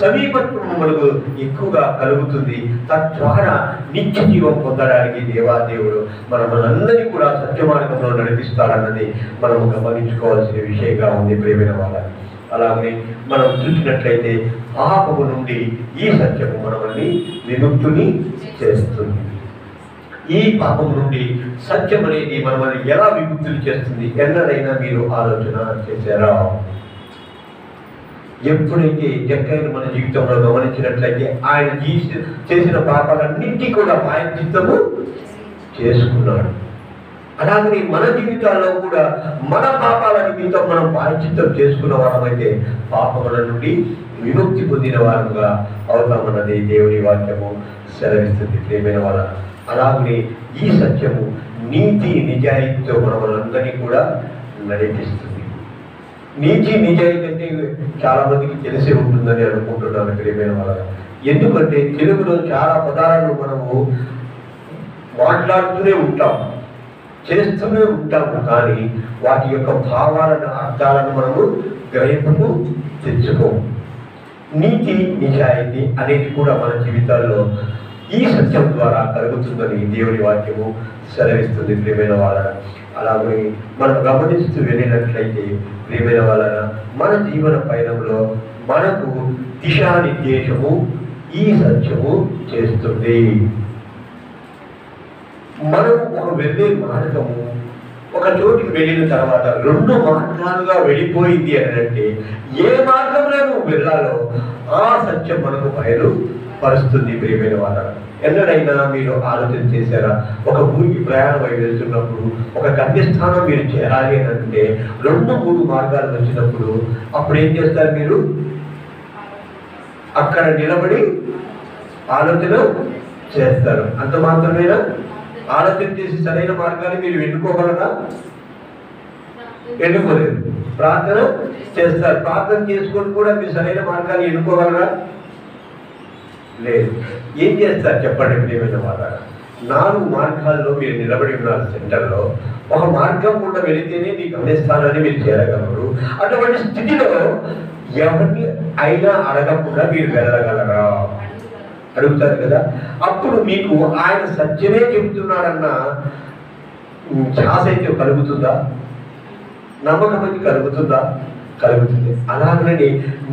సమీపత్వం మనకు ఎక్కువగా కలుగుతుంది. తద్వారా నిత్య జీవం పొందడానికి దేవాదేవుడు మనందరినీ కూడా సత్య మార్గంలో నడిపిస్తాడన్నది మనము గమనించుకోవాల్సిన విషయంగా ఉంది ప్రియమైన వాళ్ళ. అలాగే మనం చూసినట్లయితే పాపము నుండి ఈ సత్యము మనల్ని విముక్తుని చేస్తుంది. ఈ పాపం నుండి సత్యం అనేది మనల్ని ఎలా విముక్తులు చేస్తుంది ఎన్నడైనా మీరు ఆలోచన చేశారా? ఎప్పుడైతే జక్కయ్యను మన జీవితంలో గమనించినట్లయితే ఆయన చేసిన పాపాలన్నింటినీ కూడా ప్రాయశ్చిత్తము చేసుకున్నాడు. అలాగే మన జీవితాల్లో కూడా మన పాపాల నిమిత్తం మనం ప్రాయశ్చిత్తం చేసుకున్న వారమైతే పాపముల నుండి విముక్తి పొందిన వారంగా అవుతామన్నది దేవుని వాక్యము సెలవిస్తుంది ప్రియమైన వాళ్ళ. అలాగే ఈ సత్యము నీతి నిజాయితీతో మనలందరినీ కూడా నడిపిస్తుంది. నీతి నిజాయితీ అంటే చాలా మందికి తెలిసే ఉంటుందని అనుకుంటున్నాను ప్రియమైన వాళ్ళ. ఎందుకంటే తెలుగులో చాలా పదాలను మనము మాట్లాడుతూనే ఉంటాం, చేస్తూనే ఉంటాము, కానీ వాటి యొక్క భావాలను అర్థాలను మనము గ్రహింపుకు తెచ్చుకోము. నీతి నిజాయితీ అనేది కూడా మన జీవితాల్లో ఈ సత్యం ద్వారా కలుగుతుందని దేవుని వాక్యము సెలవిస్తుంది ప్రియమైన వాళ్ళ. అలాగే మనం గమనిస్తూ వెళ్ళినట్లయితే ప్రియమైన వాళ్ళ, మన జీవన పయనంలో మనకు దిశానిర్దేశము ఈ సత్యము చేస్తుంది. మనం ఒక వెళ్ళే మార్గము ఒక చోటికి వెళ్ళిన తర్వాత 2 మార్గాలుగా వెళ్ళిపోయింది అని అంటే ఏ మార్గంలో నువ్వు వెళ్ళాలో ఆ సత్యం మనకు బయలుపరుస్తుంది ప్రియమైన వాళ్ళ. ఎన్నడైనా మీరు ఆలోచన చేశారా? ఒక ఊరికి ప్రయాణం అయి వెళ్తున్నప్పుడు ఒక గమ్యస్థానం మీరు చేరాలి అని అంటే 2-3 మార్గాలు వచ్చినప్పుడు అప్పుడు ఏం చేస్తారు? మీరు అక్కడ నిలబడి ఆలోచన చేస్తారు. అంత మాత్రమేనా? ఆలోచన చేసి సరైన మార్గాన్ని మీరు ఎన్నుకోగలరా? ఎన్నుకోలేదు. ప్రార్థన చేస్తారు. ప్రార్థన చేసుకొని కూడా మీరు సరైన మార్గాన్ని ఎన్నుకోగలరా? లేదు. ఏం చేస్తారు చెప్పండి ప్రియమైన వాళ్ళ? 4 మార్గాల్లో మీరు నిలబడి ఉన్నారు సెంటర్లో. ఒక మార్గం కూడా వెళితేనే మీ గమ్యస్థానాన్ని మీరు చేరగలరు. అటువంటి స్థితిలో ఎవరిని అయినా అడగకుండా మీరు వెళ్ళగలరా? అడుగుతారు కదా. అప్పుడు మీకు ఆయన సత్యమే చెబుతున్నాడన్న ఛాస అయితే కలుగుతుందా? నమ్మకం అయితే కలుగుతుందా? కలుగుతుంది. అలాగనే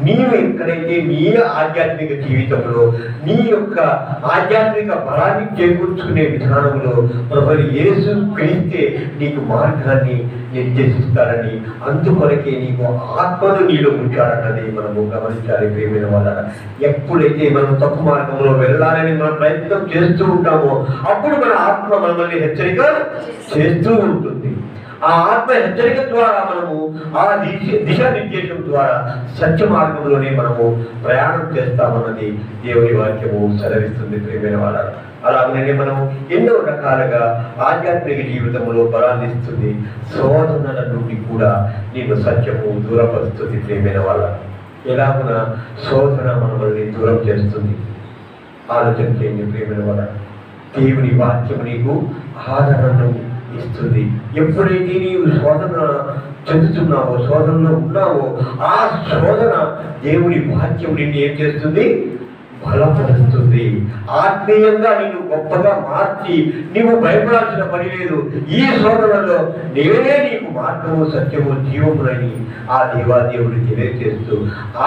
నీవు ఎక్కడైతే నీ ఆధ్యాత్మిక జీవితంలో నీ యొక్క ఆధ్యాత్మిక బలాన్ని చేకూర్చుకునే విధానంలో ప్రభువు యేసు క్రీస్తే నీకు మార్గాన్ని నిర్దేశిస్తారని, అందుకొరకే నీకు ఆత్మను నీలో ఉంచాడన్నది మనము గమనించాలి ప్రియమైన వాళ్ళ. ఎప్పుడైతే మనం తప్పు మార్గంలో వెళ్ళాలని మనం ప్రయత్నం చేస్తూ ఉంటామో అప్పుడు మన ఆత్మ మనల్ని హెచ్చరిక చేస్తూ ఉంటుంది. ఆ ఆత్మ హెచ్చరిక ద్వారా మనము ఆ దిశానిర్దేశం ద్వారా సత్య మార్గంలోనే మనము ప్రయాణం చేస్తామన్నది దేవుని వాక్యము సెలవిస్తుంది ప్రియమైన వాళ్ళ. అలాగనే మనము ఎన్నో రకాలుగా ఆధ్యాత్మిక జీవితంలో బలాన్ని ఇస్తుంది. శోధనల నుండి కూడా నేను సత్యము దూరపరుస్తుంది ప్రియమైన వాళ్ళ. ఎలాగున శోధన మనల్ని దూరం చేస్తుంది? ఆలోచన చేయండి ప్రియమైన వాళ్ళ. దేవుని వాక్యము నీకు ఆదరణను ఇస్తుంది. ఎప్పుడైతే నీవు శోధన చెందుతున్నావో, శోధనలో ఉన్నావో, ఆ శోధన దేవుని వాక్యం నిన్ను ఏం చేస్తుంది? బలపరుస్తుంది. ఆత్మీయంగా నేను గొప్పగా మార్చి నీవు భయపడాల్సిన పని లేదు. ఈ శోధనలో నేనే నీకు మార్గము సత్యము జీవమునని ఆ దేవాదేవుడు తెలియజేస్తూ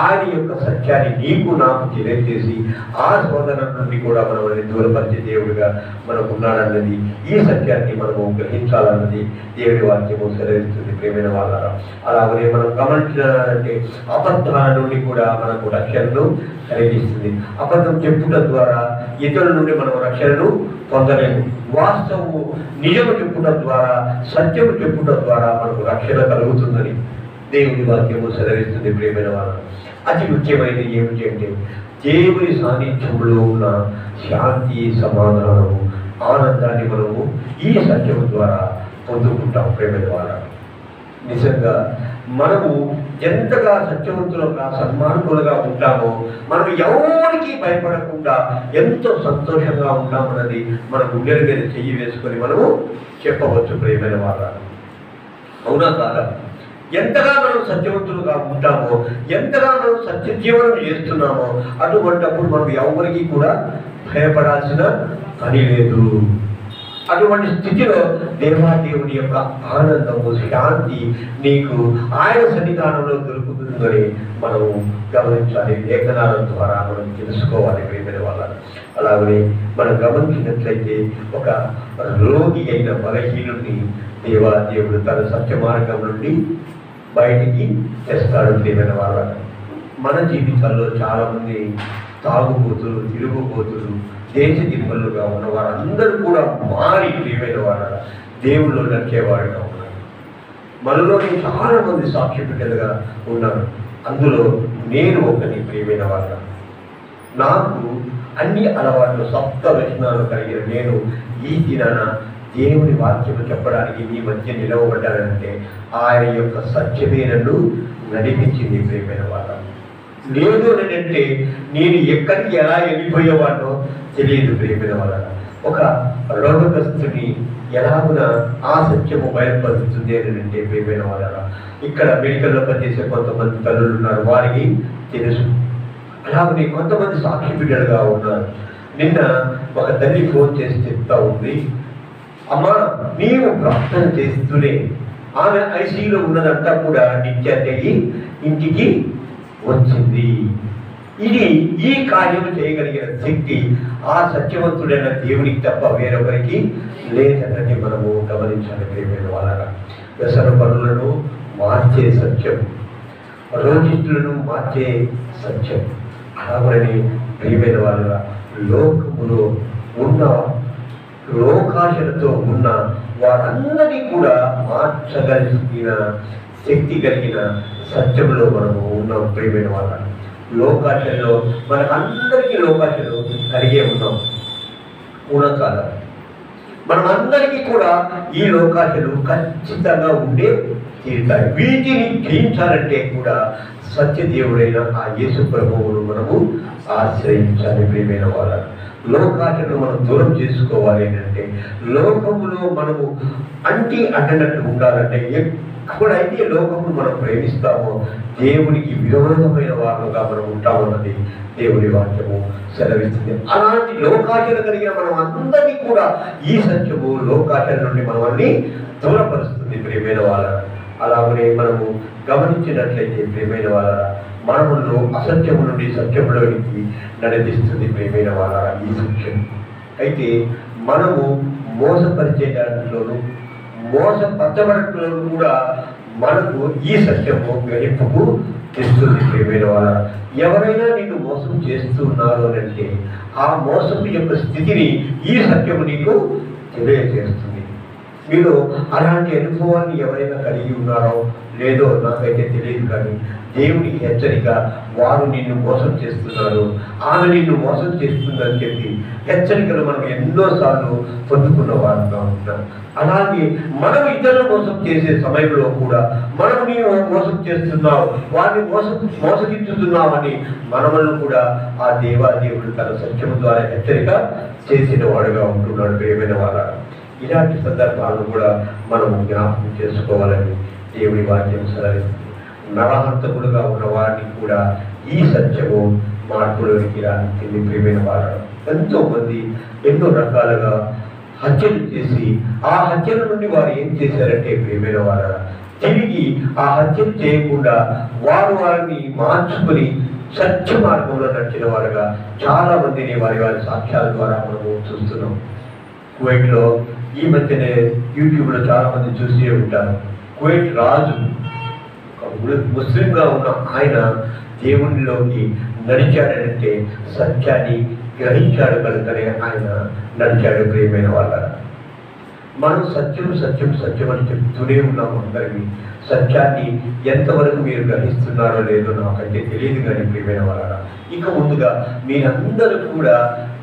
ఆయన యొక్క సత్యాన్ని నీకు నాకు తెలియజేసి ఆ శోధన నుండి కూడా మనల్ని దూరపరిచే దేవుడిగా మనకు ఉన్నాడన్నది, ఈ సత్యాన్ని మనము గ్రహించాలన్నది దేవుడి వాక్యము సెలవిస్తుంది. ప్రేమైన వాళ్ళ అలాగనే మనం గమనించాలంటే అబద్ధాల నుండి కూడా మనకు రక్షణను కలిగిస్తుంది. అబద్ధం చెప్పుట ద్వారా ఇతరుల నుండి మనం రక్షణను పొందలేము. వాస్తవము నిజము చెప్పుట ద్వారా, సత్యము చెప్పుట ద్వారా మనకు రక్షణ కలుగుతుందని దేవుని వాక్యము సెలవిస్తుంది. ప్రేమైన వాళ్ళ అతి ముఖ్యమైనది ఏమిటి అంటే దేవుని సాన్నిధ్యంలో ఉన్న శాంతి, సమాధానము, ఆనందాన్ని మనము ఈ సత్యము ద్వారా పొందుకుంటాం. ప్రేమైన వాళ్ళ నిజంగా మనము ఎంతగా సత్యవంతులుగా సన్మార్గులుగా ఉంటామో మనం ఎవరికి భయపడకుండా ఎంతో సంతోషంగా ఉంటామన్నది మన గుండెల మీద చెయ్యి వేసుకొని మనము చెప్పవచ్చు. ప్రేమైన వాళ్ళ అవునా కాదా? ఎంతగా మనం సత్యవంతులుగా ఉంటామో, ఎంతగా మనం సత్య జీవనం చేస్తున్నామో అటువంటిప్పుడు మనం ఎవరికి కూడా భయపడాల్సిన పని లేదు. అటువంటి స్థితిలో దేవాదేవుని యొక్క ఆనందము, శాంతి నీకు ఆయన సన్నిధానంలో దొరుకుతుందని మనము గమనించాలి. లేఖనాల ద్వారా మనం తెలుసుకోవాలి. ప్రేమైన వాళ్ళ అలాగనే మనం గమనించినట్లయితే ఒక రోగి అయిన బలహీనుడిని దేవాదేవుడు తన సత్య మార్గం నుండి బయటికి తెస్తాడు. ప్రేమైన వాళ్ళ మన జీవితాల్లో చాలామంది తాగుబోతులు, తిరుగుబోతులు, దేశ దిమ్మలుగా ఉన్న వారందరూ కూడా మారి ప్రియమైన వారు దేవుళ్ళు నడిచేవాడుగా ఉన్నారు. మనలోని చాలా మంది సాక్షి బిడ్డలుగా ఉన్నారు. అందులో నేను ఒకని. ప్రియమైన వారు నాకు అన్ని అలవాట్లు, సప్త వ్యసనాలు కలిగిన నేను ఈ దినాన దేవుని వాక్యము చెప్పడానికి మీ మధ్య నిలవబడ్డానంటే ఆయన యొక్క సత్యమే నన్ను నడిపించింది. ప్రియమైన వారు లేదు అంటే నేను ఎక్కడికి ఎలా వెళ్ళిపోయేవాడో తెలియదు. ప్రియమైన వాళ్ళ ఒక రోగగ్రస్తుని ఎలాగున ఆ సత్యము బయలుపరుస్తుంది అని అంటే ప్రియమైన వాళ్ళ ఇక్కడ మెడికల్లో పనిచేసే కొంతమంది తల్లులు ఉన్నారు, వారికి తెలుసు. అలాగనే కొంతమంది సాక్షి బిడ్డలుగా ఉన్నారు. నిన్న ఒక తల్లి ఫోన్ చేసి చెప్తా ఉంది, అమ్మా నీవు ప్రార్థన చేస్తూనే ఆమె ఐసీయూలో ఉన్నదంతా కూడా డిశ్చార్జ్ అయ్యి ఇంటికి వచ్చింది. ఇది ఈ కార్యం చేయగలిగిన శక్తి ఆ సత్యవంతుడైన దేవునికి తప్ప వేరొకరికి లేదన్నది మనము గమనించాలి. ప్రియమైన వాళ్ళ వ్యసన పనులను మార్చే సత్యం, రోగిష్ఠులను మార్చే సత్యం, అలాగని ప్రియమైన వాళ్ళ లోకములో ఉన్న లోకాశలతో ఉన్న వారందరినీ కూడా మార్చగలిగిన శక్తి కలిగిన సత్యంలో మనము ఉన్నాం. ప్రియమైన వాళ్ళ లోకాశలో మనకందరికీ లోకాశలు కలిగే ఉన్నాం. పూర్ణకాలం మనమందరికీ కూడా ఈ లోకాశలు ఖచ్చితంగా ఉండే తీరుతాయి. వీటిని జయించాలంటే కూడా సత్యదేవుడైన ఆ యేసు ప్రభువును మనము ఆశ్రయించాలి. ప్రియమైన వాళ్ళ లోకాశను మనం దూరం చేసుకోవాలి అంటే, లోకములో మనము అంటనట్టు ఉండాలంటే, ఎప్పుడైతే లోకమును మనం ప్రేమిస్తామో దేవునికి విరోధమైన వారుగా మనం ఉంటామన్నది దేవుడి వాక్యము సెలవిస్తుంది. అలాంటి లోకాశలు కలిగిన మనం అందరినీ కూడా ఈ సత్యము లోకాశల నుండి మనల్ని దూరపరుస్తుంది. ప్రియమైన వాళ్ళ అలాగనే మనము గమనించినట్లయితే ప్రియమైన వాళ్ళ మనములో అసత్యము నుండి సత్యములోనికి నడిపిస్తుంది. ప్రియమైన వాళ్ళ ఈ సత్యం అయితే మనము మోసపరిచే దాంట్లోనూ మోసపరచబడటంలో కూడా మనకు ఈ సత్యము గ్రహింపుకు తెస్తుంది. ప్రియమైన వాళ్ళ ఎవరైనా నిన్ను మోసం చేస్తున్నారు అని అంటే ఆ మోసం యొక్క స్థితిని ఈ సత్యము నీకు తెలియజేస్తుంది. మీరు అలాంటి అనుభవాన్ని ఎవరైనా కలిగి ఉన్నారో లేదో నాకైతే తెలియదు, కానీ దేవుని హెచ్చరిక, వారు నిన్ను మోసం చేస్తున్నారు, ఆమె నిన్ను మోసం చేస్తుందని చెప్పి హెచ్చరికలు మనం ఎన్నోసార్లు పొందుకున్న వారుగా ఉంటాం. అలాగే మనం ఇతరులు మోసం చేసే సమయంలో కూడా మనం నీవు మోసం చేస్తున్నావు, వారిని మోసగించుతున్నామని మనమల్ని కూడా ఆ దేవాదేవుడు తన సత్యము ద్వారా హెచ్చరిక చేసిన వాడుగా ఉంటున్నాడు. ప్రియమైన వాళ్ళ ఇలాంటి సందర్భాలను కూడా మనము జ్ఞాపకం చేసుకోవాలని దేవుడి వాక్యం సెలవిస్తుంది. నరహంతకులుగా ఉన్న వారిని కూడా ఈ సత్యము మార్పులోనికి రానిచ్చింది. ప్రియమైన వారు ఎంతో మంది ఎన్నో రకాలుగా హత్యలు చేసి ఆ హత్యల నుండి వారు ఏం చేశారంటే ప్రియమైన వారు తిరిగి ఆ హత్యలు చేయకుండా వారిని మార్చుకొని సత్య మార్గంలో నడిచిన వారుగా చాలా మందిని వారి సాక్ష్యాల ద్వారా మనము చూస్తున్నాం. కువైట్లో ఈ మధ్యనే యూట్యూబ్లో చాలా మంది చూసే ఉంటారు. కువైట్ రాజు ముస్లింగా ఉన్న ఆయన దేవునిలోకి నడిచాడంటే సత్యాన్ని గ్రహించాడు కనుకనే ఆయన నడిచాడు. ప్రియమైన వాళ్ళ మనం సత్యం సత్యం సత్యం అని చెప్తూనే ఉన్నాము. అందరికీ సత్యాన్ని ఎంతవరకు మీరు గ్రహిస్తున్నారో లేదో నాకైతే తెలియదు. కానీ ప్రియమైన వాళ్ళ ఇక ముందుగా మీరందరూ కూడా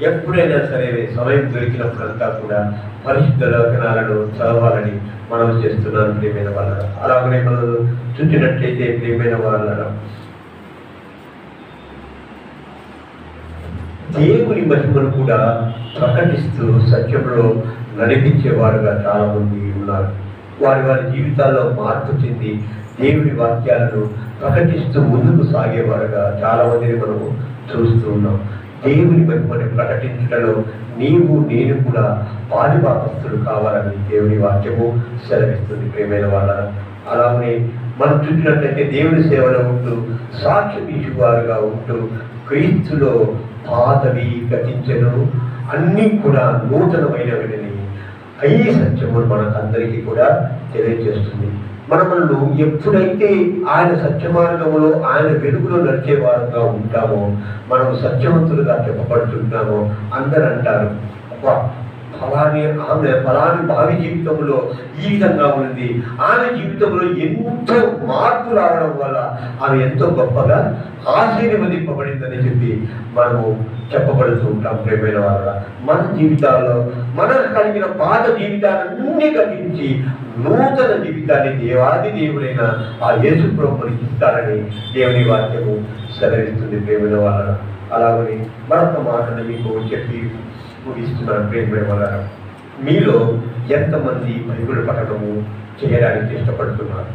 ఎప్పుడైనా సరే సమయం దొరికినప్పుడంతా కూడా పరిశుద్ధ లేఖనాలను చదవాలని మనం చేస్తున్నాను. ప్రియమైన వాళ్ళ అలాగనే మనం చూసినట్లయితే ప్రియమైన వాళ్ళ దేవుని మహిమను కూడా ప్రకటిస్తూ సత్యంలో నడిపించేవారుగా చాలా మంది ఉన్నారు. వారి జీవితాల్లో మార్పు చెంది దేవుని వాక్యాలను ప్రకటిస్తూ ముందుకు సాగేవారుగా చాలా మందిని మనము చూస్తూ ఉన్నాం. దేవుని మహిమను ప్రకటించడంలో నీవు నేను కూడా పాలిభాగస్తులు కావాలని దేవుని వాక్యము సెలవిస్తుంది. ప్రియమైన వాళ్ళ అలాగే మనం చూసినట్లయితే దేవుని సేవలో ఉంటూ సాక్ష్యం ఇచ్చేవారుగా ఉంటూ క్రీస్తులో పాతవి గతించను అన్నీ కూడా నూతనమైనవిని ఈ సత్యము మనకందరికీ కూడా తెలియజేస్తుంది. మనము ఎప్పుడైతే ఆయన సత్య మార్గంలో ఆయన వెలుగులో నడిచే వారుగా ఉంటామో మనము సత్యవంతులుగా చెప్పబడుతుంటామో అందరూ అంటారు, అబ్బా ఫలాని భావి జీవితంలో ఈ విధంగా ఉంది, ఆమె జీవితంలో ఎంతో మార్పు రావడం వల్ల ఆమె ఎంతో గొప్పగా ఆశీర్వదింపబడిందని చెప్పి మనము చెప్పబడుతూ ఉంటాం. ప్రియమైన వాళ్ళ మన జీవితాల్లో మనకు కలిగిన పాత జీవితాలన్నీ గతించి నూతన జీవితాన్ని దేవాది దేవుడైన ఆ యేసు ప్రభువుని ఇస్తారని దేవుని వాక్యము సెలవిస్తుంది. ప్రియమైన వాళ్ళ అలాగని మరొక మాటను మీకు చెప్పి ముగిస్తున్నాను. ప్రియమైన వాళ్ళ మీలో ఎంతమంది బైబిల్ పఠనము చేయడానికి ఇష్టపడుతున్నారు?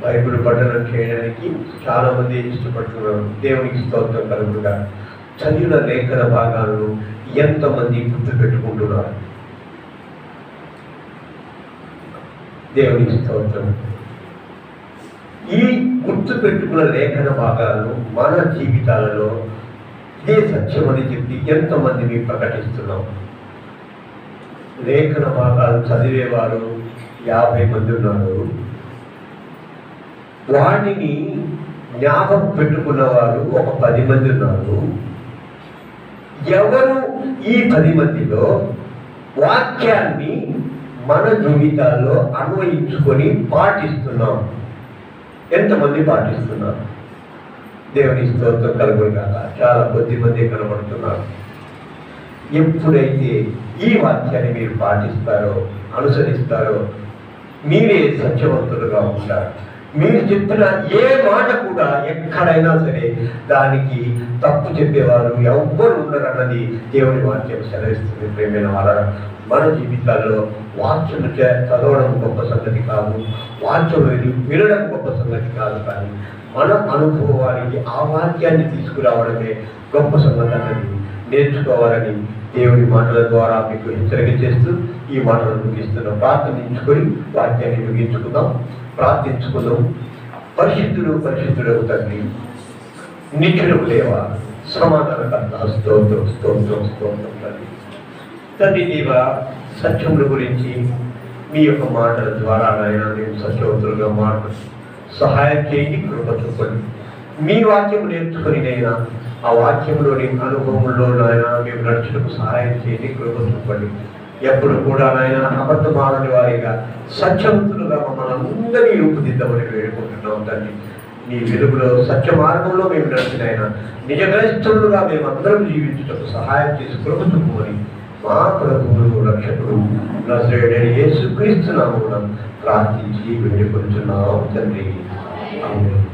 బైబిల్ పఠనం చేయడానికి చాలా మంది ఇష్టపడుతున్నారు. దేవునికి స్తోత్రం కలుగుగా. చదివిన లేఖన భాగాలను ఎంతమంది గుర్తు పెట్టుకుంటున్నారు? దేవునికి స్తోత్రం. ఈ గుర్తు పెట్టుకున్న లేఖన భాగాలను మన జీవితాలలో ఇదే సత్యం అని చెప్పి ఎంతమందిని ప్రకటిస్తున్నాం? లేఖన భాగాలు చదివేవారు 50 మంది ఉన్నారు. వాటిని జ్ఞాపకం పెట్టుకున్నవారు ఒక 10 మంది ఉన్నారు. ఎవరు ఈ 10 మందిలో వాక్యాన్ని మన జీవితాల్లో అన్వయించుకొని పాటిస్తున్నాం? ఎంతమంది పాటిస్తున్నారు? దేవుని స్తోత్రం కలుగుగాక. చాలా కొద్ది మంది కనబడుతున్నారు. ఎప్పుడైతే ఈ వాక్యాన్ని మీరు పాటిస్తారో అనుసరిస్తారో మీరే సత్యవంతులుగా ఉంటారు. మీరు చెప్పిన ఏ మాట కూడా ఎక్కడైనా సరే దానికి తప్పు చెప్పేవారు ఎవ్వరు ఉండరన్నది దేవుని వాక్యం సెలవిస్తుంది. ప్రేమైన వాళ్ళ మన జీవితాల్లో వాక్యం చదవడం గొప్ప సంగతి కాదు, వాక్యం వినడం గొప్ప సంగతి కాదు, కానీ మన అనుభవానికి ఆ వాక్యాన్ని తీసుకురావడమే గొప్ప సంగతి అన్నది నేర్చుకోవాలని దేవుని మాటల ద్వారా మీకు హెచ్చరిక చేస్తూ ఈ మాటలను ముగిస్తున్నాం. ప్రార్థించుకొని వాక్యాన్ని ముగించుకుందాం. ప్రార్థించుకుందాం. పరిశుద్ధుడు పరిశుద్ధుడు తండ్రి, నిత్యుడు లేవా, సమాధానకర్త, స్తోత్రం స్తోత్రం స్తోత్రం తండ్రి. తండ్రి దేవ, సత్యముల గురించి మీ యొక్క మాటల ద్వారా నాయన మేము సత్యవంతులుగా మాట్లాడు సహాయం చేయండి, కృప చూపండి. మీ వాక్యం నేర్చుకొని నైనా ఆ వాక్యంలోని అనుభవంలో నాయన మేము నడుచుటకు సహాయం చేయండి, కృప చూపండి. ఎప్పుడు కూడా నాయన అబద్ధమాలని వారిగా సత్యవంతులుగా మమ్మల్ని అందరినీ రూపుదిద్దామని వేడుకుంటున్నాం తండ్రి. మీ వెలుగులో సత్య మార్గంలో మేము నడిచినైనా నిజ క్రైస్తవులుగా మేమందరం జీవించుటకు సహాయం చేసి కృప చూపమని మా ప్రభువును రక్షకుడు నజరేయుడైన యేసుక్రీస్తు నామమున ప్రార్థించి వేడుకొంటున్నాం తండ్రి. ఆమేన్.